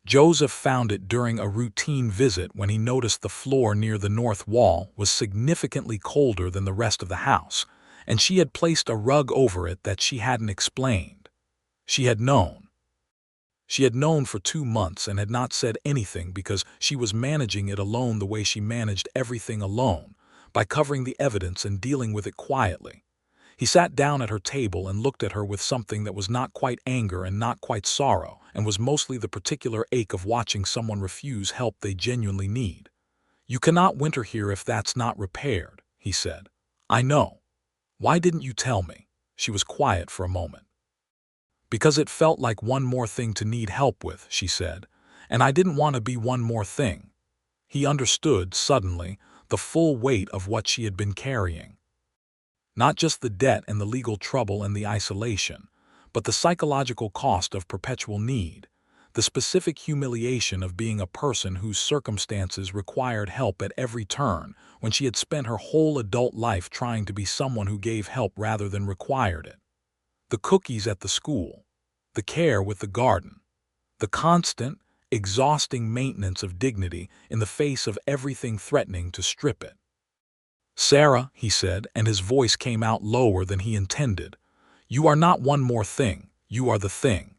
Joseph found it during a routine visit when he noticed the floor near the north wall was significantly colder than the rest of the house, and she had placed a rug over it that she hadn't explained. She had known. She had known for 2 months and had not said anything because she was managing it alone the way she managed everything alone, by covering the evidence and dealing with it quietly. He sat down at her table and looked at her with something that was not quite anger and not quite sorrow, and was mostly the particular ache of watching someone refuse help they genuinely need. "You cannot winter here if that's not repaired," he said. "I know. Why didn't you tell me?" She was quiet for a moment. "Because it felt like one more thing to need help with," she said, "and I didn't want to be one more thing." He understood, suddenly, the full weight of what she had been carrying. Not just the debt and the legal trouble and the isolation, but the psychological cost of perpetual need, the specific humiliation of being a person whose circumstances required help at every turn when she had spent her whole adult life trying to be someone who gave help rather than required it. The cookies at the school, the care with the garden, the constant, exhausting maintenance of dignity in the face of everything threatening to strip it. "Sarah," he said, and his voice came out lower than he intended, "you are not one more thing, you are the thing."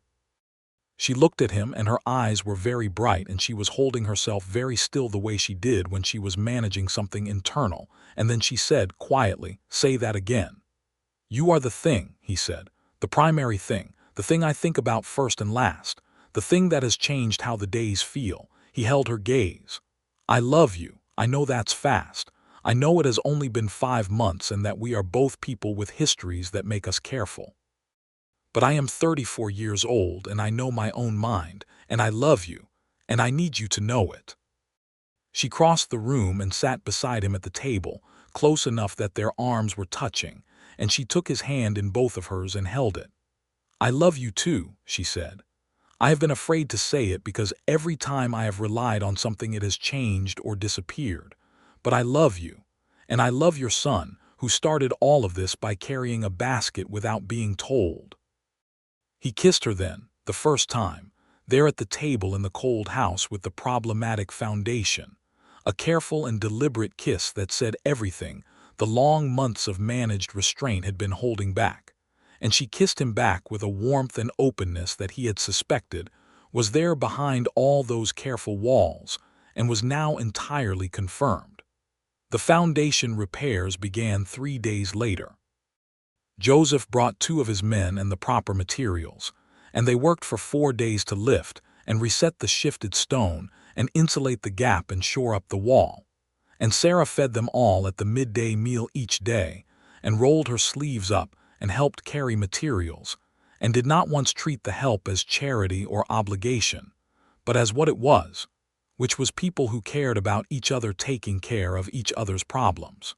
She looked at him, and her eyes were very bright, and she was holding herself very still the way she did when she was managing something internal, and then she said quietly, "Say that again." "You are the thing," he said, "the primary thing, the thing I think about first and last, the thing that has changed how the days feel." He held her gaze. "I love you. I know that's fast. I know it has only been 5 months and that we are both people with histories that make us careful. But I am 34 years old and I know my own mind, and I love you, and I need you to know it." She crossed the room and sat beside him at the table, close enough that their arms were touching, and she took his hand in both of hers and held it. "I love you too," she said. "I have been afraid to say it because every time I have relied on something it has changed or disappeared. But I love you, and I love your son, who started all of this by carrying a basket without being told." He kissed her then, the first time, there at the table in the cold house with the problematic foundation, a careful and deliberate kiss that said everything the long months of managed restraint had been holding back. And she kissed him back with a warmth and openness that he had suspected was there behind all those careful walls, and was now entirely confirmed. The foundation repairs began 3 days later. Joseph brought 2 of his men and the proper materials, and they worked for 4 days to lift and reset the shifted stone and insulate the gap and shore up the wall. And Sarah fed them all at the midday meal each day, and rolled her sleeves up and helped carry materials, and did not once treat the help as charity or obligation, but as what it was, which was people who cared about each other taking care of each other's problems.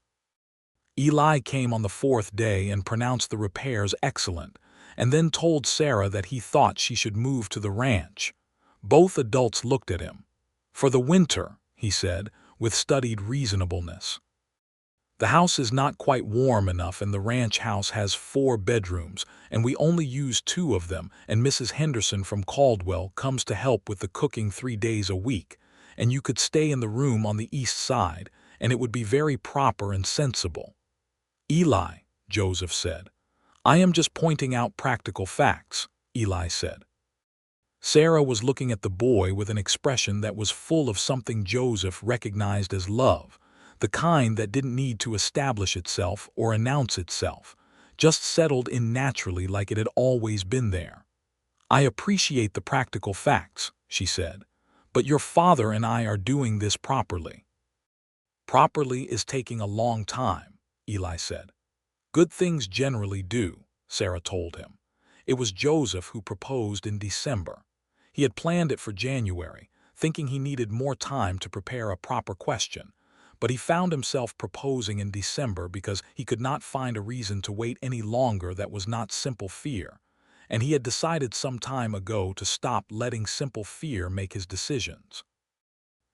Eli came on the 4th day and pronounced the repairs excellent, and then told Sarah that he thought she should move to the ranch. Both adults looked at him. "For the winter," he said, with studied reasonableness. "The house is not quite warm enough, and the ranch house has 4 bedrooms, and we only use 2 of them, and Mrs. Henderson from Caldwell comes to help with the cooking 3 days a week, and you could stay in the room on the east side, and it would be very proper and sensible." "Eli," Joseph said. "I am just pointing out practical facts," Eli said. Sarah was looking at the boy with an expression that was full of something Joseph recognized as love, the kind that didn't need to establish itself or announce itself, just settled in naturally like it had always been there. "I appreciate the practical facts," she said, "but your father and I are doing this properly." "Properly is taking a long time," Eli said. "Good things generally do," Sarah told him. It was Joseph who proposed in December. He had planned it for January, thinking he needed more time to prepare a proper question, but he found himself proposing in December because he could not find a reason to wait any longer that was not simple fear, and he had decided some time ago to stop letting simple fear make his decisions.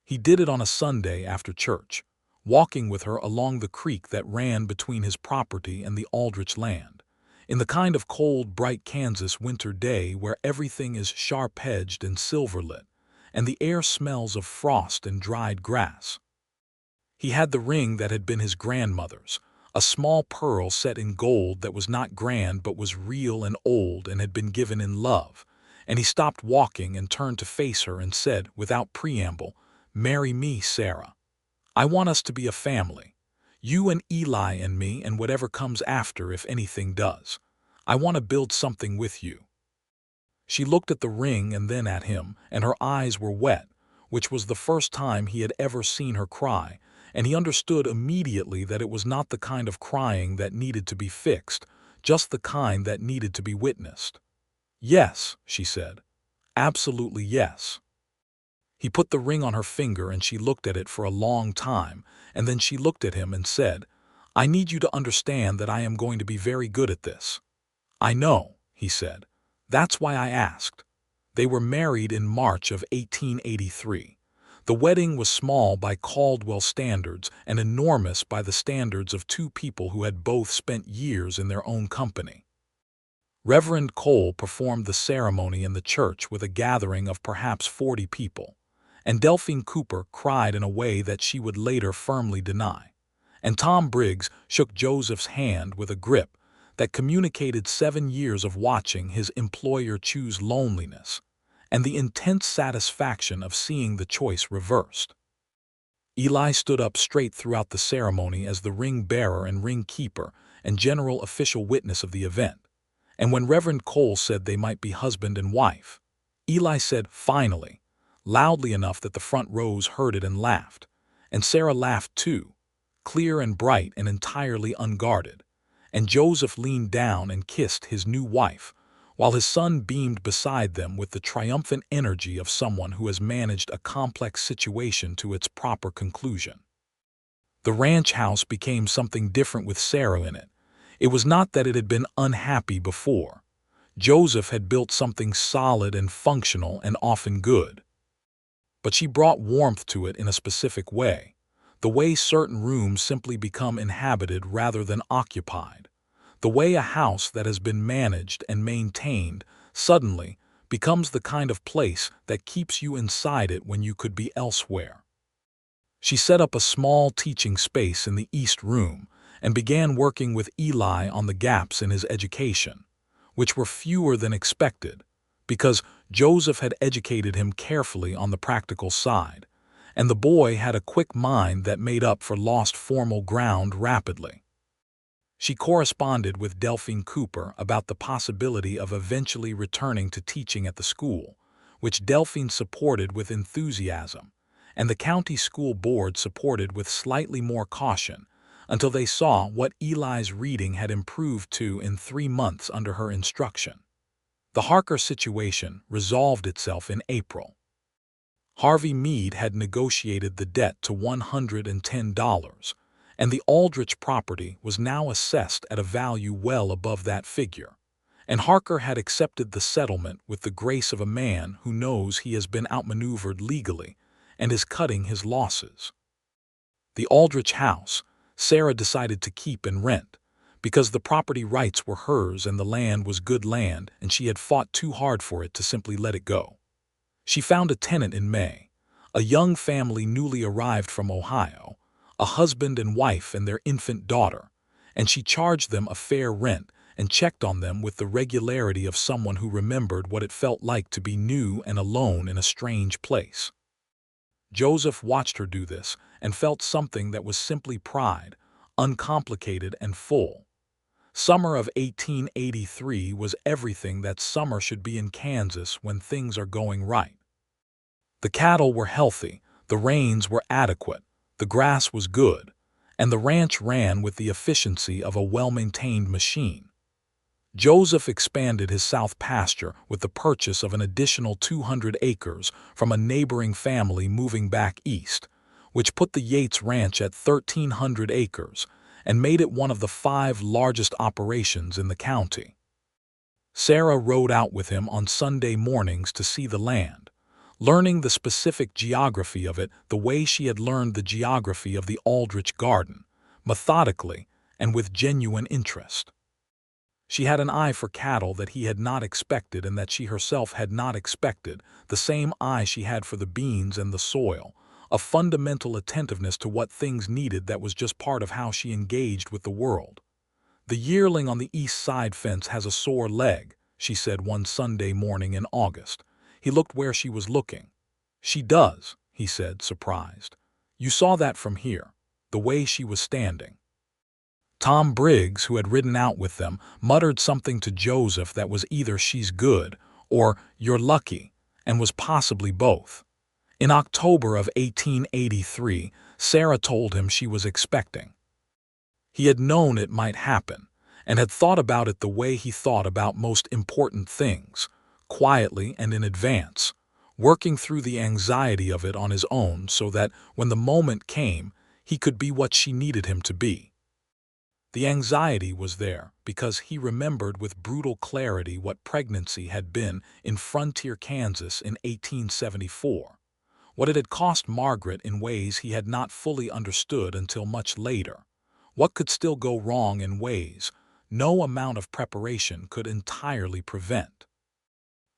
He did it on a Sunday after church, walking with her along the creek that ran between his property and the Aldrich land, in the kind of cold, bright Kansas winter day where everything is sharp-edged and silver-lit, and the air smells of frost and dried grass. He had the ring that had been his grandmother's, a small pearl set in gold that was not grand but was real and old and had been given in love, and he stopped walking and turned to face her and said, without preamble, "Marry me, Sarah. I want us to be a family. You and Eli and me and whatever comes after if anything does. I want to build something with you." She looked at the ring and then at him, and her eyes were wet, which was the first time he had ever seen her cry, and he understood immediately that it was not the kind of crying that needed to be fixed, just the kind that needed to be witnessed. "Yes," she said. "Absolutely yes." He put the ring on her finger and she looked at it for a long time, and then she looked at him and said, "I need you to understand that I am going to be very good at this." "I know," he said. "That's why I asked." They were married in March of 1883. The wedding was small by Caldwell standards and enormous by the standards of two people who had both spent years in their own company. Reverend Cole performed the ceremony in the church with a gathering of perhaps 40 people, and Delphine Cooper cried in a way that she would later firmly deny. And Tom Briggs shook Joseph's hand with a grip that communicated 7 years of watching his employer choose loneliness, and the intense satisfaction of seeing the choice reversed. Eli stood up straight throughout the ceremony as the ring bearer and ring keeper and general official witness of the event. And when Reverend Cole said they might be husband and wife, Eli said, "Finally," loudly enough that the front rows heard it and laughed. And Sarah laughed too, clear and bright and entirely unguarded. And Joseph leaned down and kissed his new wife, while his son beamed beside them with the triumphant energy of someone who has managed a complex situation to its proper conclusion. The ranch house became something different with Sarah in it. It was not that it had been unhappy before. Joseph had built something solid and functional and often good. But she brought warmth to it in a specific way, the way certain rooms simply become inhabited rather than occupied, the way a house that has been managed and maintained suddenly becomes the kind of place that keeps you inside it when you could be elsewhere. She set up a small teaching space in the East Room and began working with Eli on the gaps in his education, which were fewer than expected, because Joseph had educated him carefully on the practical side, and the boy had a quick mind that made up for lost formal ground rapidly. She corresponded with Delphine Cooper about the possibility of eventually returning to teaching at the school, which Delphine supported with enthusiasm, and the county school board supported with slightly more caution, until they saw what Eli's reading had improved to in 3 months under her instruction. The Harker situation resolved itself in April. Harvey Meade had negotiated the debt to $110, and the Aldrich property was now assessed at a value well above that figure, and Harker had accepted the settlement with the grace of a man who knows he has been outmaneuvered legally and is cutting his losses. The Aldrich house, Sarah decided to keep and rent, because the property rights were hers and the land was good land and she had fought too hard for it to simply let it go. She found a tenant in May, a young family newly arrived from Ohio, a husband and wife and their infant daughter, and she charged them a fair rent and checked on them with the regularity of someone who remembered what it felt like to be new and alone in a strange place. Joseph watched her do this and felt something that was simply pride, uncomplicated and full. Summer of 1883 was everything that summer should be in Kansas when things are going right. The cattle were healthy, the rains were adequate, the grass was good, and the ranch ran with the efficiency of a well-maintained machine. Joseph expanded his south pasture with the purchase of an additional 200 acres from a neighboring family moving back east, which put the Yates Ranch at 1,300 acres and made it one of the 5 largest operations in the county. Sarah rode out with him on Sunday mornings to see the land, learning the specific geography of it the way she had learned the geography of the Aldrich garden, methodically and with genuine interest. She had an eye for cattle that he had not expected and that she herself had not expected, the same eye she had for the beans and the soil, a fundamental attentiveness to what things needed that was just part of how she engaged with the world. "The yearling on the east side fence has a sore leg," she said one Sunday morning in August. He looked where she was looking. "She does," he said, surprised. "You saw that from here. the way she was standing. Tom Briggs, who had ridden out with them, muttered something to Joseph that was either "she's good" or "you're lucky," and was possibly both. In October of 1883, Sarah told him she was expecting. He had known it might happen, and had thought about it the way he thought about most important things, quietly and in advance, working through the anxiety of it on his own so that, when the moment came, he could be what she needed him to be. The anxiety was there because he remembered with brutal clarity what pregnancy had been in frontier Kansas in 1874, what it had cost Margaret in ways he had not fully understood until much later, what could still go wrong in ways no amount of preparation could entirely prevent.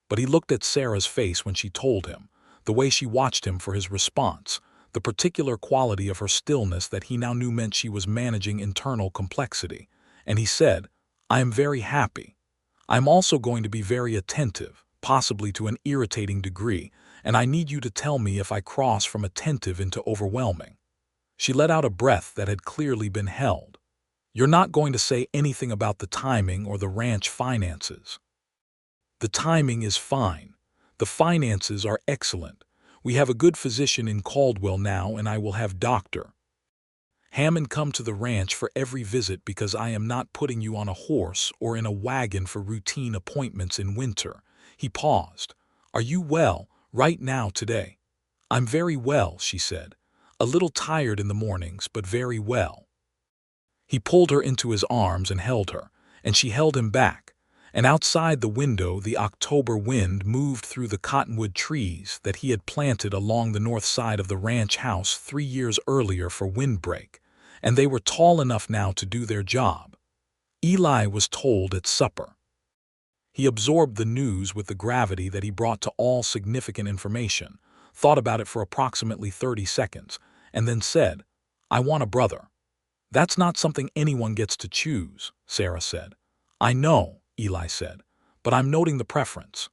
But he looked at Sarah's face when she told him, the way she watched him for his response, the particular quality of her stillness that he now knew meant she was managing internal complexity, and he said, "I am very happy. I am also going to be very attentive, possibly to an irritating degree, and I need you to tell me if I cross from attentive into overwhelming." She let out a breath that had clearly been held. "You're not going to say anything about the timing or the ranch finances?" "The timing is fine. The finances are excellent. We have a good physician in Caldwell now, and I will have Dr. Hammond come to the ranch for every visit because I am not putting you on a horse or in a wagon for routine appointments in winter." He paused. "Are you well, right now today?" "I'm very well," she said. "A little tired in the mornings, but very well." He pulled her into his arms and held her, and she held him back. And outside the window the October wind moved through the cottonwood trees that he had planted along the north side of the ranch house 3 years earlier for windbreak, and they were tall enough now to do their job. Eli was told at supper. He absorbed the news with the gravity that he brought to all significant information, thought about it for approximately 30 seconds, and then said, "I want a brother." "That's not something anyone gets to choose," Sarah said. "I know," Eli said, "but I'm noting the preference."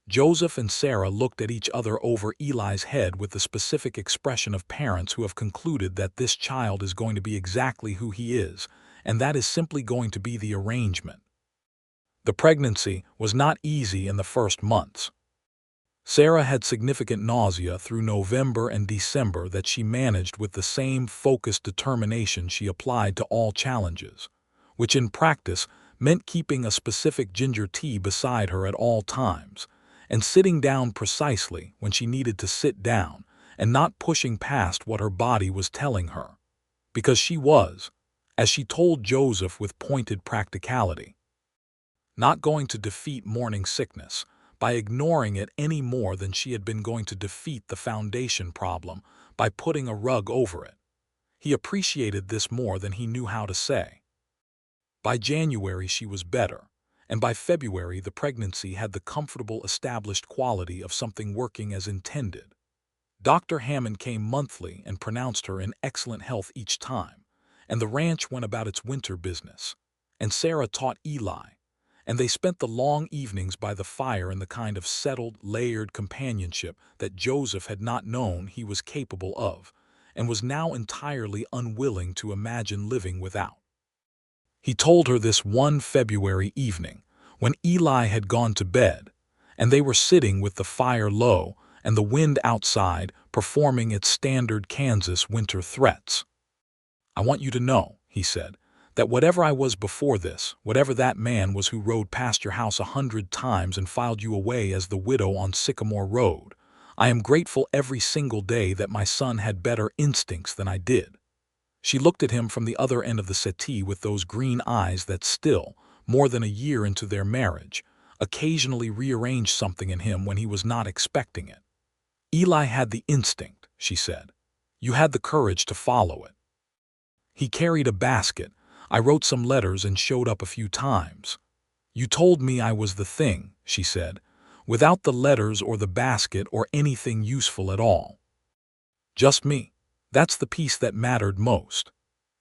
Joseph and Sarah looked at each other over Eli's head with the specific expression of parents who have concluded that this child is going to be exactly who he is, and that is simply going to be the arrangement. The pregnancy was not easy in the first months. Sarah had significant nausea through November and December that she managed with the same focused determination she applied to all challenges, which in practice meant keeping a specific ginger tea beside her at all times, and sitting down precisely when she needed to sit down, and not pushing past what her body was telling her. Because she was, as she told Joseph with pointed practicality, not going to defeat morning sickness by ignoring it any more than she had been going to defeat the foundation problem by putting a rug over it. He appreciated this more than he knew how to say. By January she was better, and by February the pregnancy had the comfortable established quality of something working as intended. Dr. Hammond came monthly and pronounced her in excellent health each time, and the ranch went about its winter business, and Sarah taught Eli, and they spent the long evenings by the fire in the kind of settled, layered companionship that Joseph had not known he was capable of, and was now entirely unwilling to imagine living without. He told her this one February evening, when Eli had gone to bed, and they were sitting with the fire low and the wind outside performing its standard Kansas winter threats. "I want you to know," he said, "that whatever I was before this, whatever that man was who rode past your house 100 times and filed you away as the widow on Sycamore Road, I am grateful every single day that my son had better instincts than I did." She looked at him from the other end of the settee with those green eyes that still, more than a year into their marriage, occasionally rearranged something in him when he was not expecting it. "Eli had the instinct," she said. "You had the courage to follow it. He carried a basket. I wrote some letters and showed up a few times. You told me I was the thing," she said, "without the letters or the basket or anything useful at all. Just me. That's the piece that mattered most."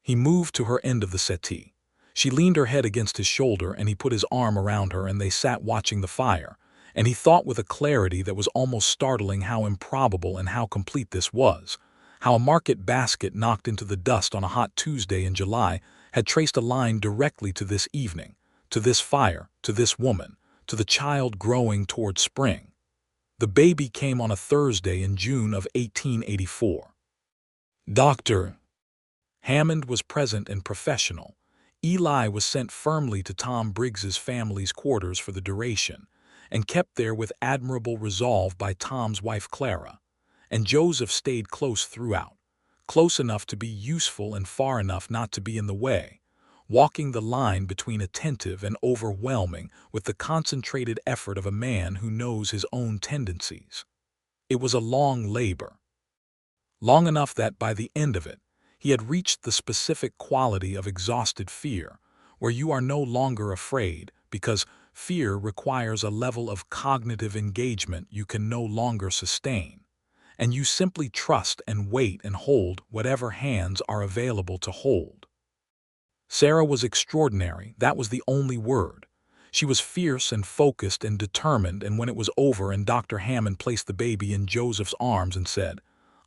He moved to her end of the settee. She leaned her head against his shoulder and he put his arm around her and they sat watching the fire, and he thought with a clarity that was almost startling how improbable and how complete this was, how a market basket knocked into the dust on a hot Tuesday in July had traced a line directly to this evening, to this fire, to this woman, to the child growing toward spring. The baby came on a Thursday in June of 1884. Dr. Hammond was present and professional. Eli was sent firmly to Tom Briggs's family's quarters for the duration, and kept there with admirable resolve by Tom's wife Clara. And Joseph stayed close throughout, close enough to be useful and far enough not to be in the way, walking the line between attentive and overwhelming with the concentrated effort of a man who knows his own tendencies. It was a long labor. Long enough that by the end of it, he had reached the specific quality of exhausted fear, where you are no longer afraid because fear requires a level of cognitive engagement you can no longer sustain, and you simply trust and wait and hold whatever hands are available to hold. Sarah was extraordinary, that was the only word. She was fierce and focused and determined, and when it was over and Dr. Hammond placed the baby in Joseph's arms and said,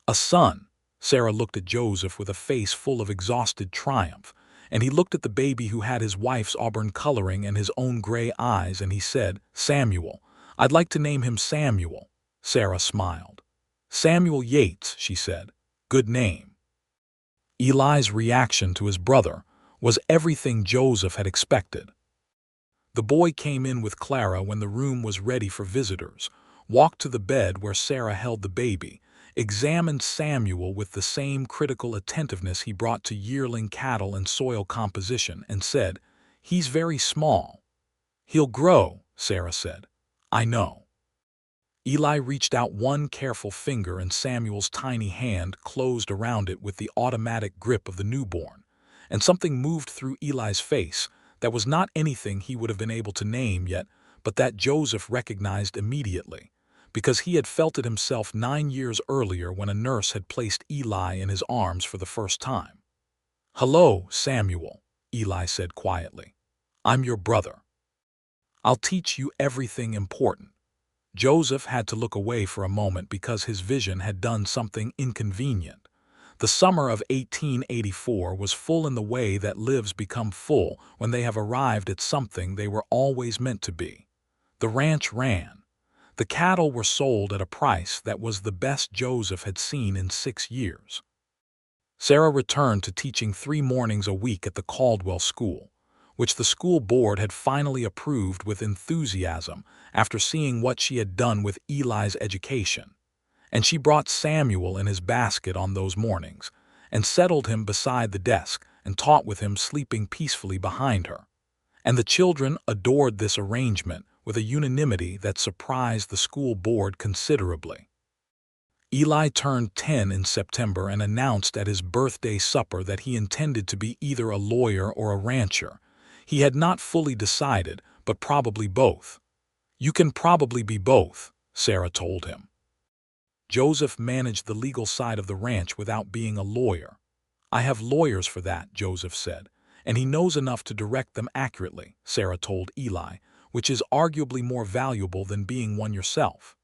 "A son," Sarah looked at Joseph with a face full of exhausted triumph, and he looked at the baby who had his wife's auburn coloring and his own gray eyes, and he said, "Samuel. I'd like to name him Samuel." Sarah smiled. "Samuel Yates," she said. "Good name." Eli's reaction to his brother was everything Joseph had expected. The boy came in with Clara when the room was ready for visitors, walked to the bed where Sarah held the baby, examined Samuel with the same critical attentiveness he brought to yearling cattle and soil composition, and said, "He's very small." "He'll grow," Sarah said. "I know." Eli reached out one careful finger and Samuel's tiny hand closed around it with the automatic grip of the newborn, and something moved through Eli's face that was not anything he would have been able to name yet, but that Joseph recognized immediately, because he had felt it himself 9 years earlier when a nurse had placed Eli in his arms for the first time. "Hello, Samuel," Eli said quietly. "I'm your brother. I'll teach you everything important." Joseph had to look away for a moment because his vision had done something inconvenient. The summer of 1884 was full in the way that lives become full when they have arrived at something they were always meant to be. The ranch ran. The cattle were sold at a price that was the best Joseph had seen in 6 years. Sarah returned to teaching 3 mornings a week at the Caldwell school, which the school board had finally approved with enthusiasm after seeing what she had done with Eli's education. And she brought Samuel in his basket on those mornings, and settled him beside the desk and taught with him sleeping peacefully behind her. And the children adored this arrangement with a unanimity that surprised the school board considerably. Eli turned 10 in September and announced at his birthday supper that he intended to be either a lawyer or a rancher. He had not fully decided, but probably both. "You can probably be both," Sarah told him. Joseph managed the legal side of the ranch without being a lawyer. "I have lawyers for that," Joseph said, "and he knows enough to direct them accurately," Sarah told Eli, "which is arguably more valuable than being one yourself."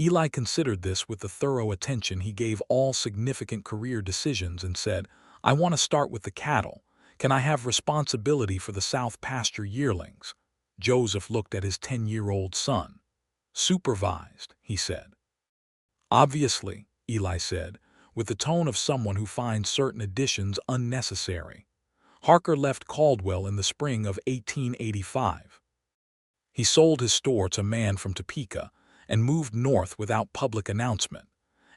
Eli considered this with the thorough attention he gave all significant career decisions and said, "I want to start with the cattle. Can I have responsibility for the South pasture yearlings?" Joseph looked at his 10-year-old son. "Supervised," he said. "Obviously," Eli said, with the tone of someone who finds certain additions unnecessary. Harker left Caldwell in the spring of 1885. He sold his store to a man from Topeka and moved north without public announcement,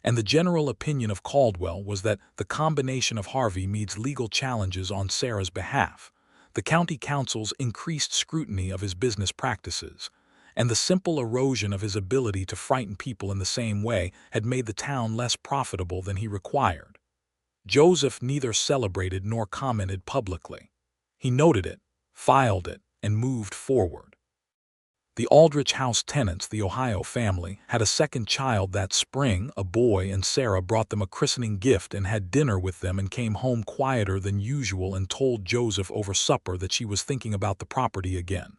and the general opinion of Caldwell was that the combination of Harvey Meade's legal challenges on Sarah's behalf, the county council's increased scrutiny of his business practices, and the simple erosion of his ability to frighten people in the same way had made the town less profitable than he required. Joseph neither celebrated nor commented publicly. He noted it, filed it, and moved forward. The Aldrich House tenants, the Ohio family, had a second child that spring, a boy, and Sarah brought them a christening gift and had dinner with them and came home quieter than usual and told Joseph over supper that she was thinking about the property again.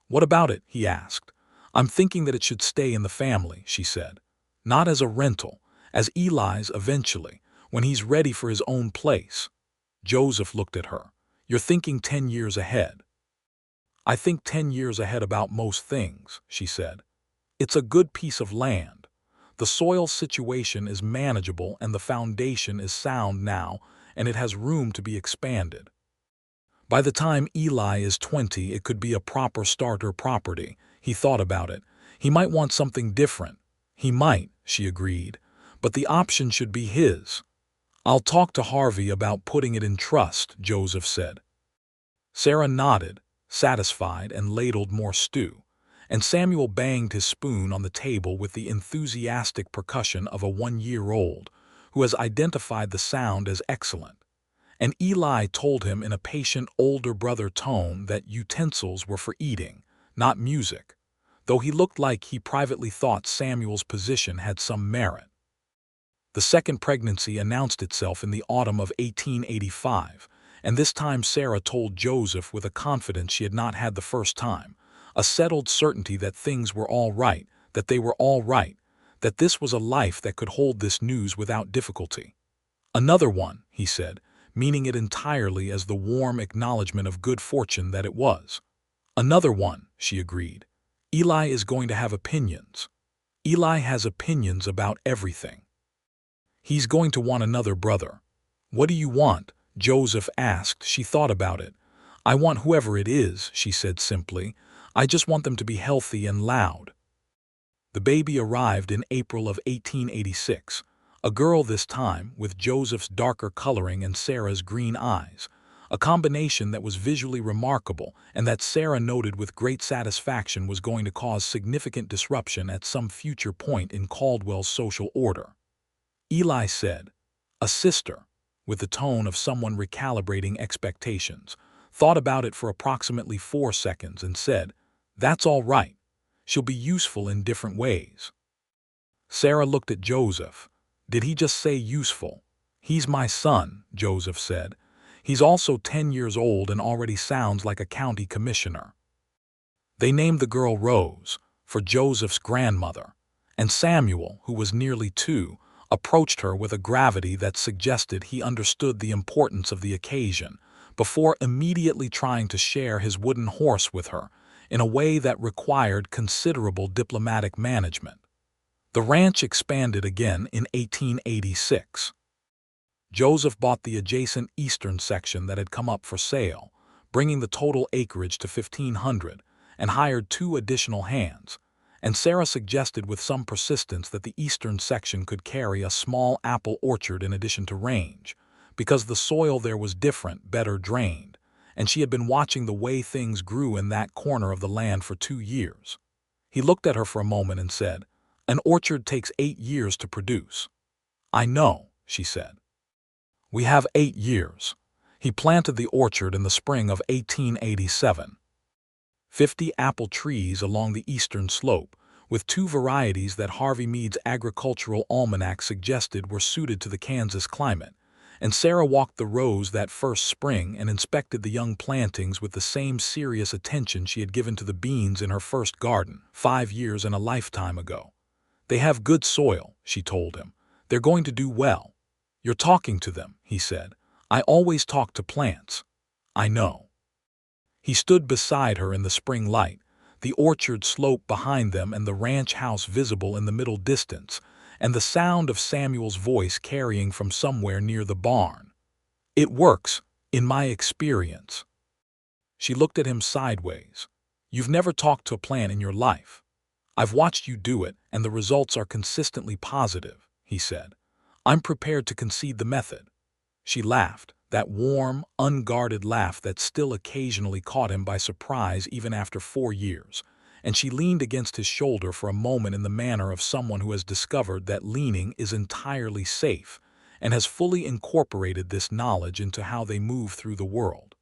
"What about it?" he asked. "I'm thinking that it should stay in the family," she said. "Not as a rental, as Eli's eventually, when he's ready for his own place. Joseph looked at her. You're thinking 10 years ahead. I think 10 years ahead about most things, she said. It's a good piece of land. The soil situation is manageable and the foundation is sound now, and it has room to be expanded. By the time Eli is 20, it could be a proper starter property. He thought about it. He might want something different. He might, she agreed, but the option should be his. I'll talk to Harvey about putting it in trust, Joseph said. Sarah nodded, satisfied, and ladled more stew, and Samuel banged his spoon on the table with the enthusiastic percussion of a 1-year-old who has identified the sound as excellent. And Eli told him in a patient older brother tone that utensils were for eating, not music, though he looked like he privately thought Samuel's position had some merit. The second pregnancy announced itself in the autumn of 1885, and this time Sarah told Joseph with a confidence she had not had the first time, a settled certainty that things were all right, that they were all right, that this was a life that could hold this news without difficulty. Another one, he said, meaning it entirely as the warm acknowledgement of good fortune that it was. Another one, she agreed. Eli is going to have opinions. Eli has opinions about everything. He's going to want another brother. What do you want? Joseph asked. She thought about it. I want whoever it is, she said simply. I just want them to be healthy and loud. The baby arrived in April of 1886. A girl this time, with Joseph's darker coloring and Sarah's green eyes, a combination that was visually remarkable and that Sarah noted with great satisfaction was going to cause significant disruption at some future point in Caldwell's social order. Eli said, "A sister," with the tone of someone recalibrating expectations, thought about it for approximately 4 seconds and said, "That's all right. She'll be useful in different ways." Sarah looked at Joseph. Did he just say useful? He's my son, Joseph said. He's also 10 years old and already sounds like a county commissioner. They named the girl Rose, for Joseph's grandmother, and Samuel, who was nearly 2, approached her with a gravity that suggested he understood the importance of the occasion, before immediately trying to share his wooden horse with her, in a way that required considerable diplomatic management. The ranch expanded again in 1886. Joseph bought the adjacent eastern section that had come up for sale, bringing the total acreage to 1,500, and hired 2 additional hands, and Sarah suggested with some persistence that the eastern section could carry a small apple orchard in addition to range, because the soil there was different, better drained, and she had been watching the way things grew in that corner of the land for 2 years. He looked at her for a moment and said, "An orchard takes 8 years to produce." "I know," she said. "We have 8 years." He planted the orchard in the spring of 1887. 50 apple trees along the eastern slope, with 2 varieties that Harvey Mead's agricultural almanac suggested were suited to the Kansas climate, and Sarah walked the rows that first spring and inspected the young plantings with the same serious attention she had given to the beans in her first garden 5 years and a lifetime ago. "They have good soil," she told him. "They're going to do well." "You're talking to them," he said. "I always talk to plants." "I know." He stood beside her in the spring light, the orchard slope behind them and the ranch house visible in the middle distance, and the sound of Samuel's voice carrying from somewhere near the barn. "It works, in my experience." She looked at him sideways. "You've never talked to a plant in your life." "I've watched you do it, and the results are consistently positive," he said. "I'm prepared to concede the method." She laughed, that warm, unguarded laugh that still occasionally caught him by surprise even after 4 years, and she leaned against his shoulder for a moment in the manner of someone who has discovered that leaning is entirely safe and has fully incorporated this knowledge into how they move through the world.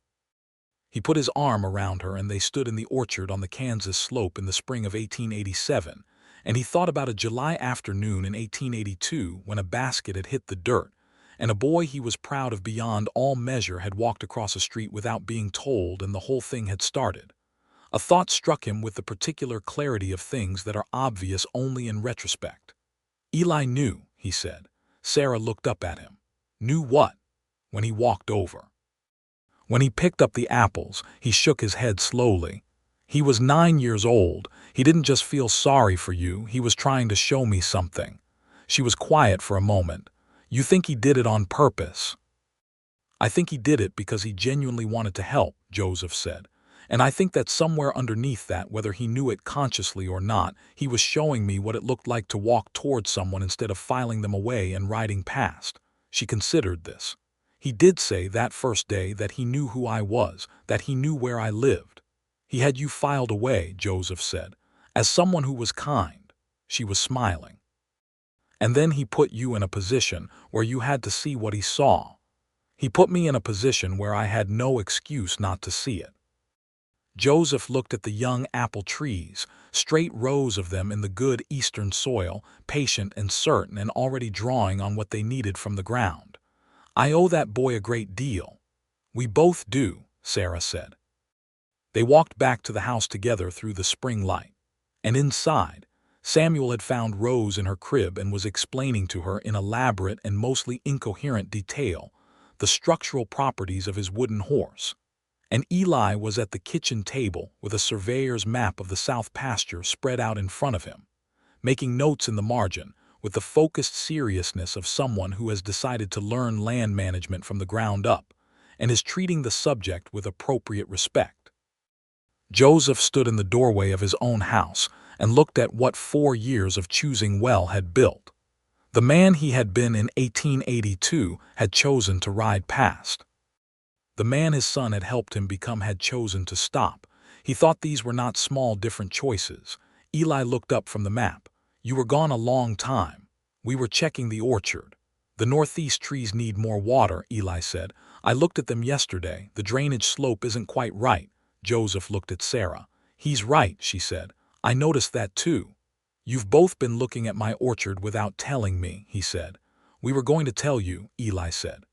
He put his arm around her and they stood in the orchard on the Kansas slope in the spring of 1887, and he thought about a July afternoon in 1882 when a basket had hit the dirt, and a boy he was proud of beyond all measure had walked across a street without being told, and the whole thing had started. A thought struck him with the particular clarity of things that are obvious only in retrospect. "Eli knew," he said. Sarah looked up at him. Knew what? When he walked over. When he picked up the apples, he shook his head slowly. He was 9 years old. He didn't just feel sorry for you, he was trying to show me something. She was quiet for a moment. You think he did it on purpose? I think he did it because he genuinely wanted to help, Joseph said. And I think that somewhere underneath that, whether he knew it consciously or not, he was showing me what it looked like to walk towards someone instead of filing them away and riding past. She considered this. He did say that first day that he knew who I was, that he knew where I lived. He had you filed away, Joseph said, as someone who was kind. She was smiling. And then he put you in a position where you had to see what he saw. He put me in a position where I had no excuse not to see it. Joseph looked at the young apple trees, straight rows of them in the good eastern soil, patient and certain and already drawing on what they needed from the ground. I owe that boy a great deal. We both do, Sarah said. They walked back to the house together through the spring light. And inside, Samuel had found Rose in her crib and was explaining to her in elaborate and mostly incoherent detail the structural properties of his wooden horse. And Eli was at the kitchen table with a surveyor's map of the south pasture spread out in front of him, making notes in the margin with the focused seriousness of someone who has decided to learn land management from the ground up and is treating the subject with appropriate respect. Joseph stood in the doorway of his own house and looked at what 4 years of choosing well had built. The man he had been in 1882 had chosen to ride past. The man his son had helped him become had chosen to stop. He thought these were not small different choices. Eli looked up from the map. You were gone a long time. We were checking the orchard. The northeast trees need more water, Eli said. I looked at them yesterday. The drainage slope isn't quite right. Joseph looked at Sarah. He's right, she said. I noticed that too. You've both been looking at my orchard without telling me, he said. We were going to tell you, Eli said.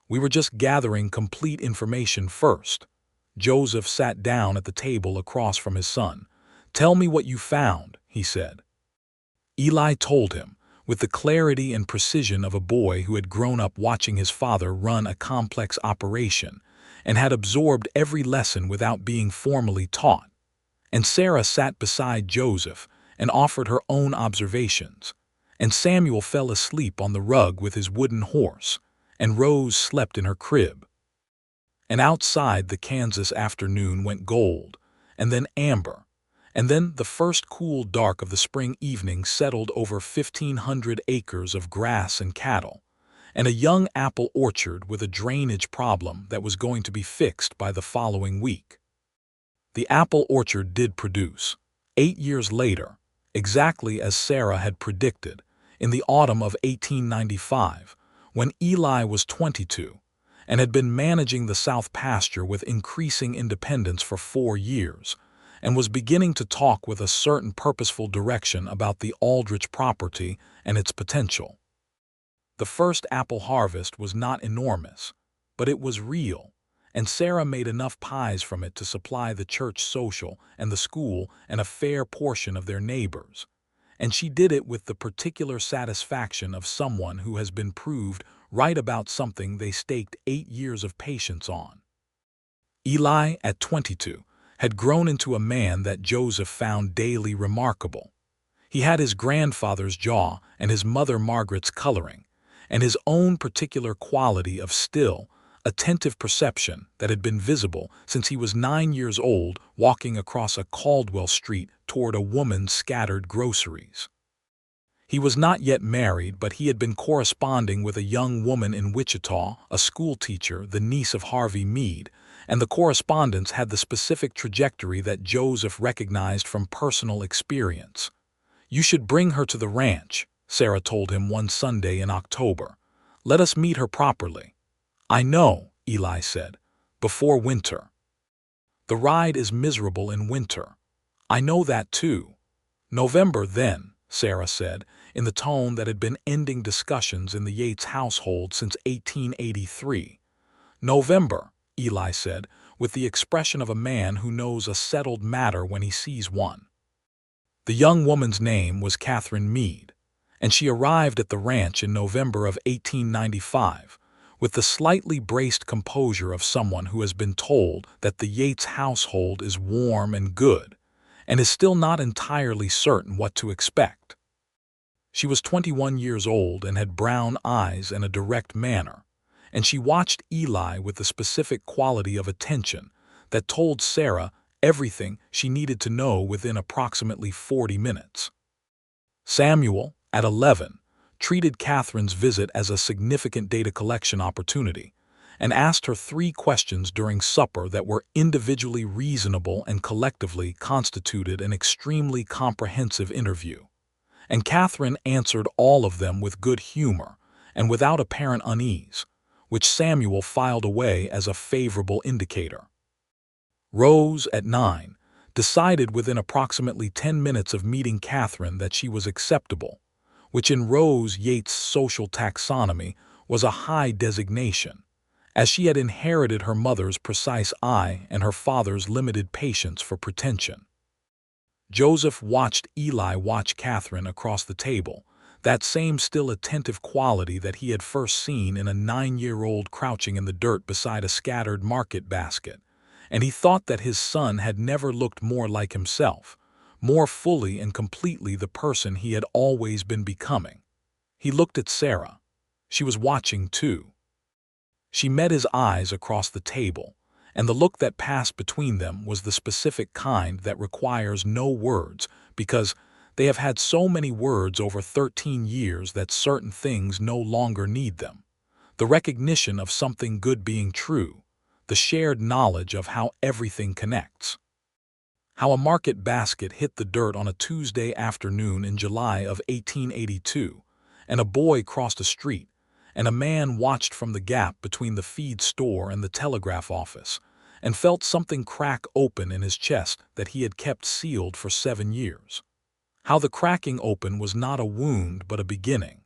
We were just gathering complete information first. Joseph sat down at the table across from his son. Tell me what you found, he said. Eli told him, with the clarity and precision of a boy who had grown up watching his father run a complex operation and had absorbed every lesson without being formally taught. And Sarah sat beside Joseph and offered her own observations, and Samuel fell asleep on the rug with his wooden horse, and Rose slept in her crib. And outside the Kansas afternoon went gold, and then amber, and then the first cool dark of the spring evening settled over 1,500 acres of grass and cattle, and a young apple orchard with a drainage problem that was going to be fixed by the following week. The apple orchard did produce, 8 years later, exactly as Sarah had predicted, in the autumn of 1895, when Eli was 22 and had been managing the south pasture with increasing independence for 4 years, and was beginning to talk with a certain purposeful direction about the Aldrich property and its potential. The first apple harvest was not enormous, but it was real, and Sarah made enough pies from it to supply the church social and the school and a fair portion of their neighbors. And she did it with the particular satisfaction of someone who has been proved right about something they staked 8 years of patience on. Eli, at 22, had grown into a man that Joseph found daily remarkable. He had his grandfather's jaw and his mother Margaret's coloring, and his own particular quality of still, attentive perception that had been visible since he was 9 years old walking across a Caldwell street toward a woman's scattered groceries. He was not yet married, but he had been corresponding with a young woman in Wichita, a schoolteacher, the niece of Harvey Meade, and the correspondence had the specific trajectory that Joseph recognized from personal experience. You should bring her to the ranch, Sarah told him one Sunday in October. Let us meet her properly. I know, Eli said, before winter. The ride is miserable in winter. I know that too. November then, Sarah said, in the tone that had been ending discussions in the Yates household since 1883. November, Eli said, with the expression of a man who knows a settled matter when he sees one. The young woman's name was Catherine Meade, and she arrived at the ranch in November of 1895 with the slightly braced composure of someone who has been told that the Yates household is warm and good and is still not entirely certain what to expect. She was 21 years old and had brown eyes and a direct manner, and she watched Eli with the specific quality of attention that told Sarah everything she needed to know within approximately 40 minutes. Samuel, at 11, treated Catherine's visit as a significant data collection opportunity and asked her 3 questions during supper that were individually reasonable and collectively constituted an extremely comprehensive interview. And Catherine answered all of them with good humor and without apparent unease, which Samuel filed away as a favorable indicator. Rose, at 9, decided within approximately 10 minutes of meeting Catherine that she was acceptable, which in Rose Yates' social taxonomy was a high designation, as she had inherited her mother's precise eye and her father's limited patience for pretension. Joseph watched Eli watch Catherine across the table, that same still attentive quality that he had first seen in a 9-year-old crouching in the dirt beside a scattered market basket, and he thought that his son had never looked more like himself, more fully and completely the person he had always been becoming. He looked at Sarah. She was watching too. She met his eyes across the table, and the look that passed between them was the specific kind that requires no words because they have had so many words over 13 years that certain things no longer need them. The recognition of something good being true, the shared knowledge of how everything connects. How a market basket hit the dirt on a Tuesday afternoon in July of 1882, and a boy crossed a street, and a man watched from the gap between the feed store and the telegraph office, and felt something crack open in his chest that he had kept sealed for 7 years. How the cracking open was not a wound but a beginning.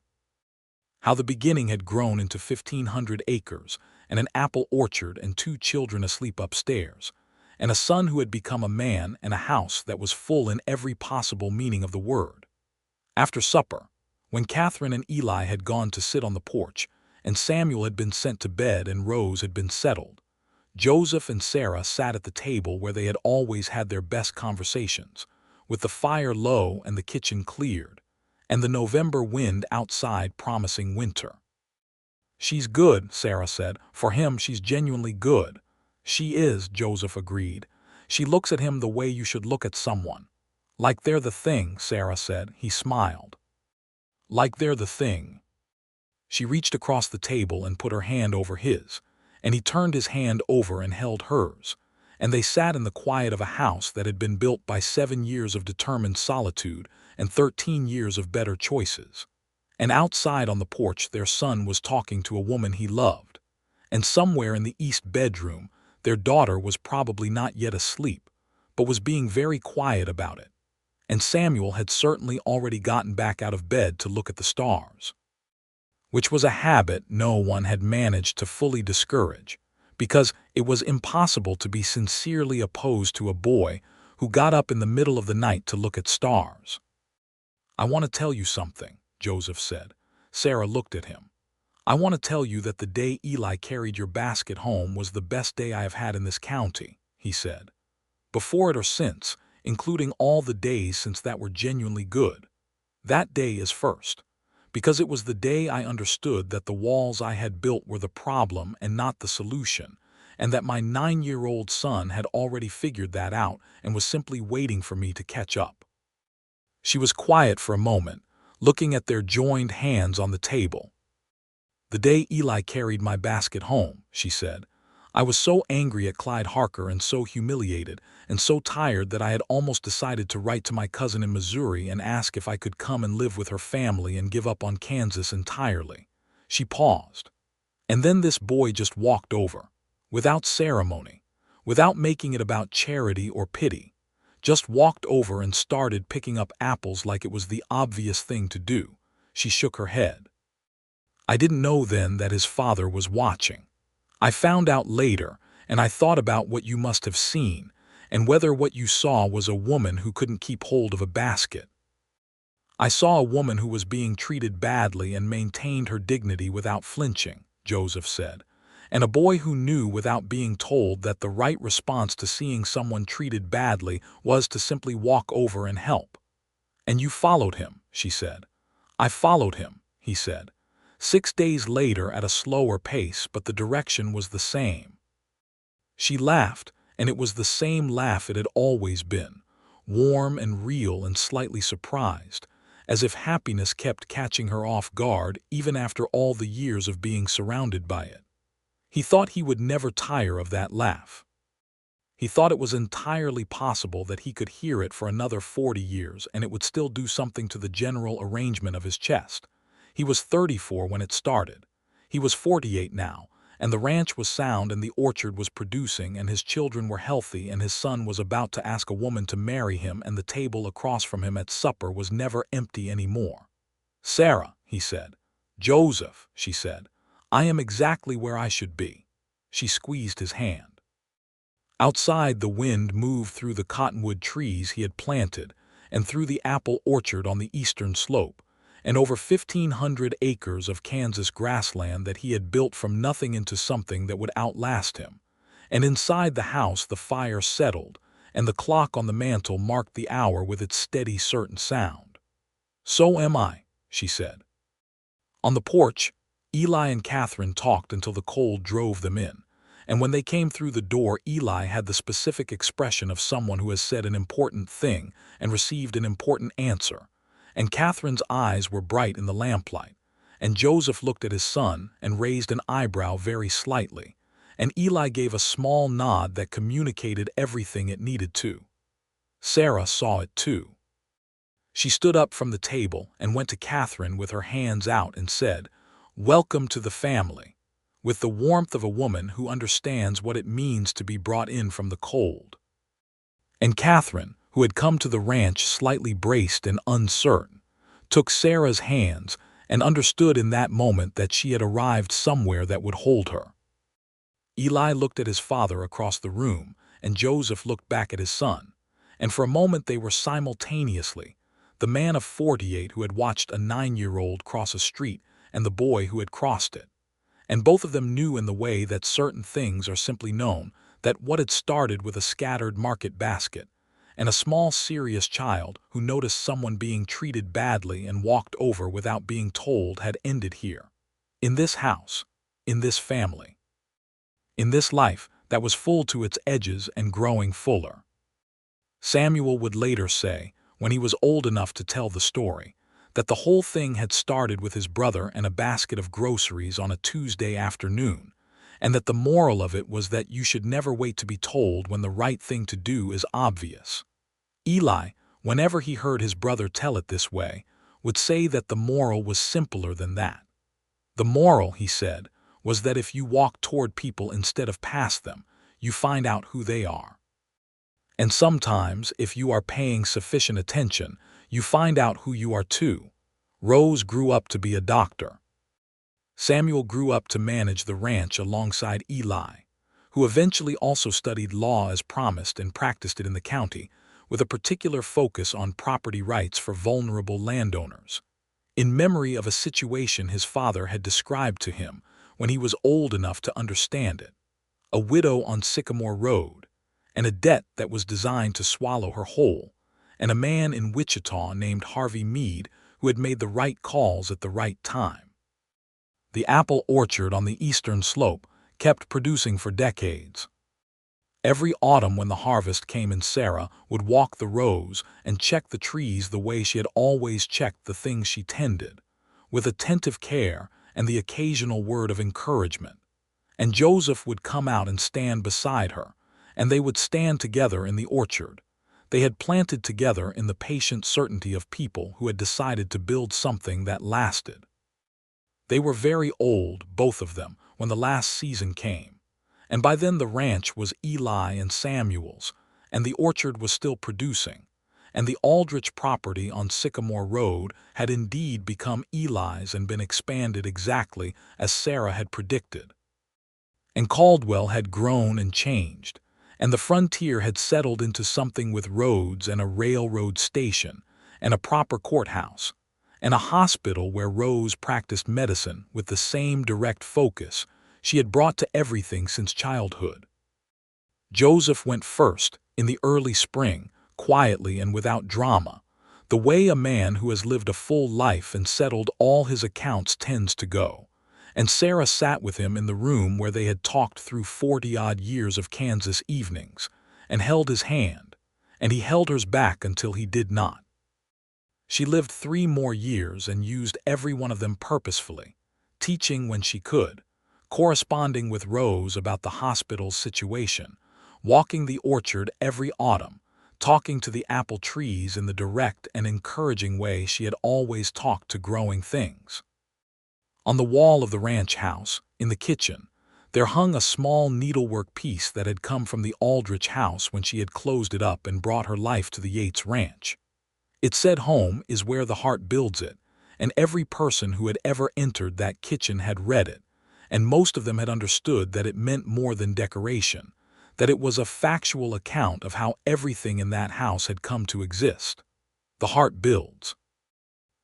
How the beginning had grown into 1,500 acres, and an apple orchard and 2 children asleep upstairs, and a son who had become a man and a house that was full in every possible meaning of the word. After supper, when Catherine and Eli had gone to sit on the porch, and Samuel had been sent to bed and Rose had been settled, Joseph and Sarah sat at the table where they had always had their best conversations, with the fire low and the kitchen cleared, and the November wind outside promising winter. "She's good," Sarah said. "For him, she's genuinely good." "She is," Joseph agreed. "She looks at him the way you should look at someone." "Like they're the thing," Sarah said. He smiled. "Like they're the thing." She reached across the table and put her hand over his, and he turned his hand over and held hers, and they sat in the quiet of a house that had been built by 7 years of determined solitude and 13 years of better choices. And outside on the porch their son was talking to a woman he loved, and somewhere in the east bedroom their daughter was probably not yet asleep, but was being very quiet about it, and Samuel had certainly already gotten back out of bed to look at the stars, which was a habit no one had managed to fully discourage, because it was impossible to be sincerely opposed to a boy who got up in the middle of the night to look at stars. "I want to tell you something," Joseph said. Sarah looked at him. "I want to tell you that the day Eli carried your basket home was the best day I have had in this county," he said. "Before it or since, including all the days since that were genuinely good. That day is first, because it was the day I understood that the walls I had built were the problem and not the solution, and that my 9-year-old son had already figured that out and was simply waiting for me to catch up." She was quiet for a moment, looking at their joined hands on the table. "The day Eli carried my basket home," she said, "I was so angry at Clyde Harker and so humiliated and so tired that I had almost decided to write to my cousin in Missouri and ask if I could come and live with her family and give up on Kansas entirely." She paused. "And then this boy just walked over, without ceremony, without making it about charity or pity, just walked over and started picking up apples like it was the obvious thing to do." She shook her head. "I didn't know then that his father was watching. I found out later, and I thought about what you must have seen, and whether what you saw was a woman who couldn't keep hold of a basket. "I saw a woman who was being treated badly and maintained her dignity without flinching," Joseph said, "and a boy who knew without being told that the right response to seeing someone treated badly was to simply walk over and help." "And you followed him," she said. "I followed him," he said. 6 days later at a slower pace, but the direction was the same. She laughed, and it was the same laugh it had always been, warm and real and slightly surprised, as if happiness kept catching her off guard even after all the years of being surrounded by it. He thought he would never tire of that laugh. He thought it was entirely possible that he could hear it for another 40 years and it would still do something to the general arrangement of his chest. He was 34 when it started. He was 48 now, and the ranch was sound and the orchard was producing and his children were healthy and his son was about to ask a woman to marry him and the table across from him at supper was never empty anymore. "Sarah," he said. "Joseph," she said. "I am exactly where I should be." She squeezed his hand. Outside, the wind moved through the cottonwood trees he had planted and through the apple orchard on the eastern slope, and over 1,500 acres of Kansas grassland that he had built from nothing into something that would outlast him. And inside the house the fire settled, and the clock on the mantel marked the hour with its steady, certain sound. "So am I," she said. On the porch, Eli and Catherine talked until the cold drove them in, and when they came through the door, Eli had the specific expression of someone who has said an important thing and received an important answer, and Catherine's eyes were bright in the lamplight, and Joseph looked at his son and raised an eyebrow very slightly, and Eli gave a small nod that communicated everything it needed to. Sarah saw it too. She stood up from the table and went to Catherine with her hands out and said, "Welcome to the family," with the warmth of a woman who understands what it means to be brought in from the cold. And Catherine, who had come to the ranch slightly braced and uncertain, took Sarah's hands and understood in that moment that she had arrived somewhere that would hold her. Eli looked at his father across the room, and Joseph looked back at his son, and for a moment they were simultaneously, the man of 48 who had watched a 9-year-old cross a street and the boy who had crossed it. And both of them knew in the way that certain things are simply known, that what had started with a scattered market basket and a small serious child who noticed someone being treated badly and walked over without being told had ended here, in this house, in this family, in this life that was full to its edges and growing fuller. Samuel would later say, when he was old enough to tell the story, that the whole thing had started with his brother and a basket of groceries on a Tuesday afternoon, and that the moral of it was that you should never wait to be told when the right thing to do is obvious. Eli, whenever he heard his brother tell it this way, would say that the moral was simpler than that. The moral, he said, was that if you walk toward people instead of past them, you find out who they are. And sometimes, if you are paying sufficient attention, you find out who you are too. Rose grew up to be a doctor. Samuel grew up to manage the ranch alongside Eli, who eventually also studied law as promised and practiced it in the county, with a particular focus on property rights for vulnerable landowners, in memory of a situation his father had described to him when he was old enough to understand it. A widow on Sycamore Road, and a debt that was designed to swallow her whole, and a man in Wichita named Harvey Meade who had made the right calls at the right time. The apple orchard on the eastern slope kept producing for decades. Every autumn when the harvest came in, Sarah would walk the rows and check the trees the way she had always checked the things she tended, with attentive care and the occasional word of encouragement. And Joseph would come out and stand beside her, and they would stand together in the orchard. They had planted together in the patient certainty of people who had decided to build something that lasted. They were very old, both of them, when the last season came, and by then the ranch was Eli and Samuel's, and the orchard was still producing, and the Aldrich property on Sycamore Road had indeed become Eli's and been expanded exactly as Sarah had predicted. And Caldwell had grown and changed, and the frontier had settled into something with roads and a railroad station, and a proper courthouse, and a hospital where Rose practiced medicine with the same direct focus she had brought to everything since childhood. Joseph went first, in the early spring, quietly and without drama, the way a man who has lived a full life and settled all his accounts tends to go. And Sarah sat with him in the room where they had talked through 40-odd years of Kansas evenings, and held his hand, and he held hers back until he did not. She lived 3 more years and used every one of them purposefully, teaching when she could, corresponding with Rose about the hospital's situation, walking the orchard every autumn, talking to the apple trees in the direct and encouraging way she had always talked to growing things. On the wall of the ranch house, in the kitchen, there hung a small needlework piece that had come from the Aldrich house when she had closed it up and brought her life to the Yates ranch. It said home is where the heart builds it, and every person who had ever entered that kitchen had read it, and most of them had understood that it meant more than decoration, that it was a factual account of how everything in that house had come to exist. The heart builds.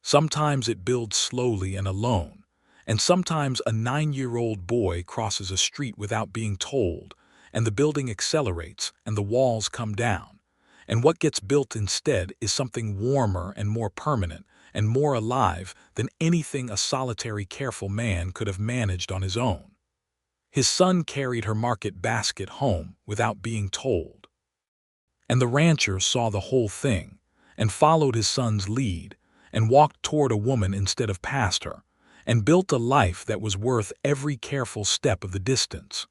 Sometimes it builds slowly and alone, and sometimes a 9-year-old boy crosses a street without being told, and the building accelerates and the walls come down. And what gets built instead is something warmer and more permanent and more alive than anything a solitary, careful man could have managed on his own. His son carried her market basket home without being told. And the rancher saw the whole thing and followed his son's lead and walked toward a woman instead of past her, and built a life that was worth every careful step of the distance.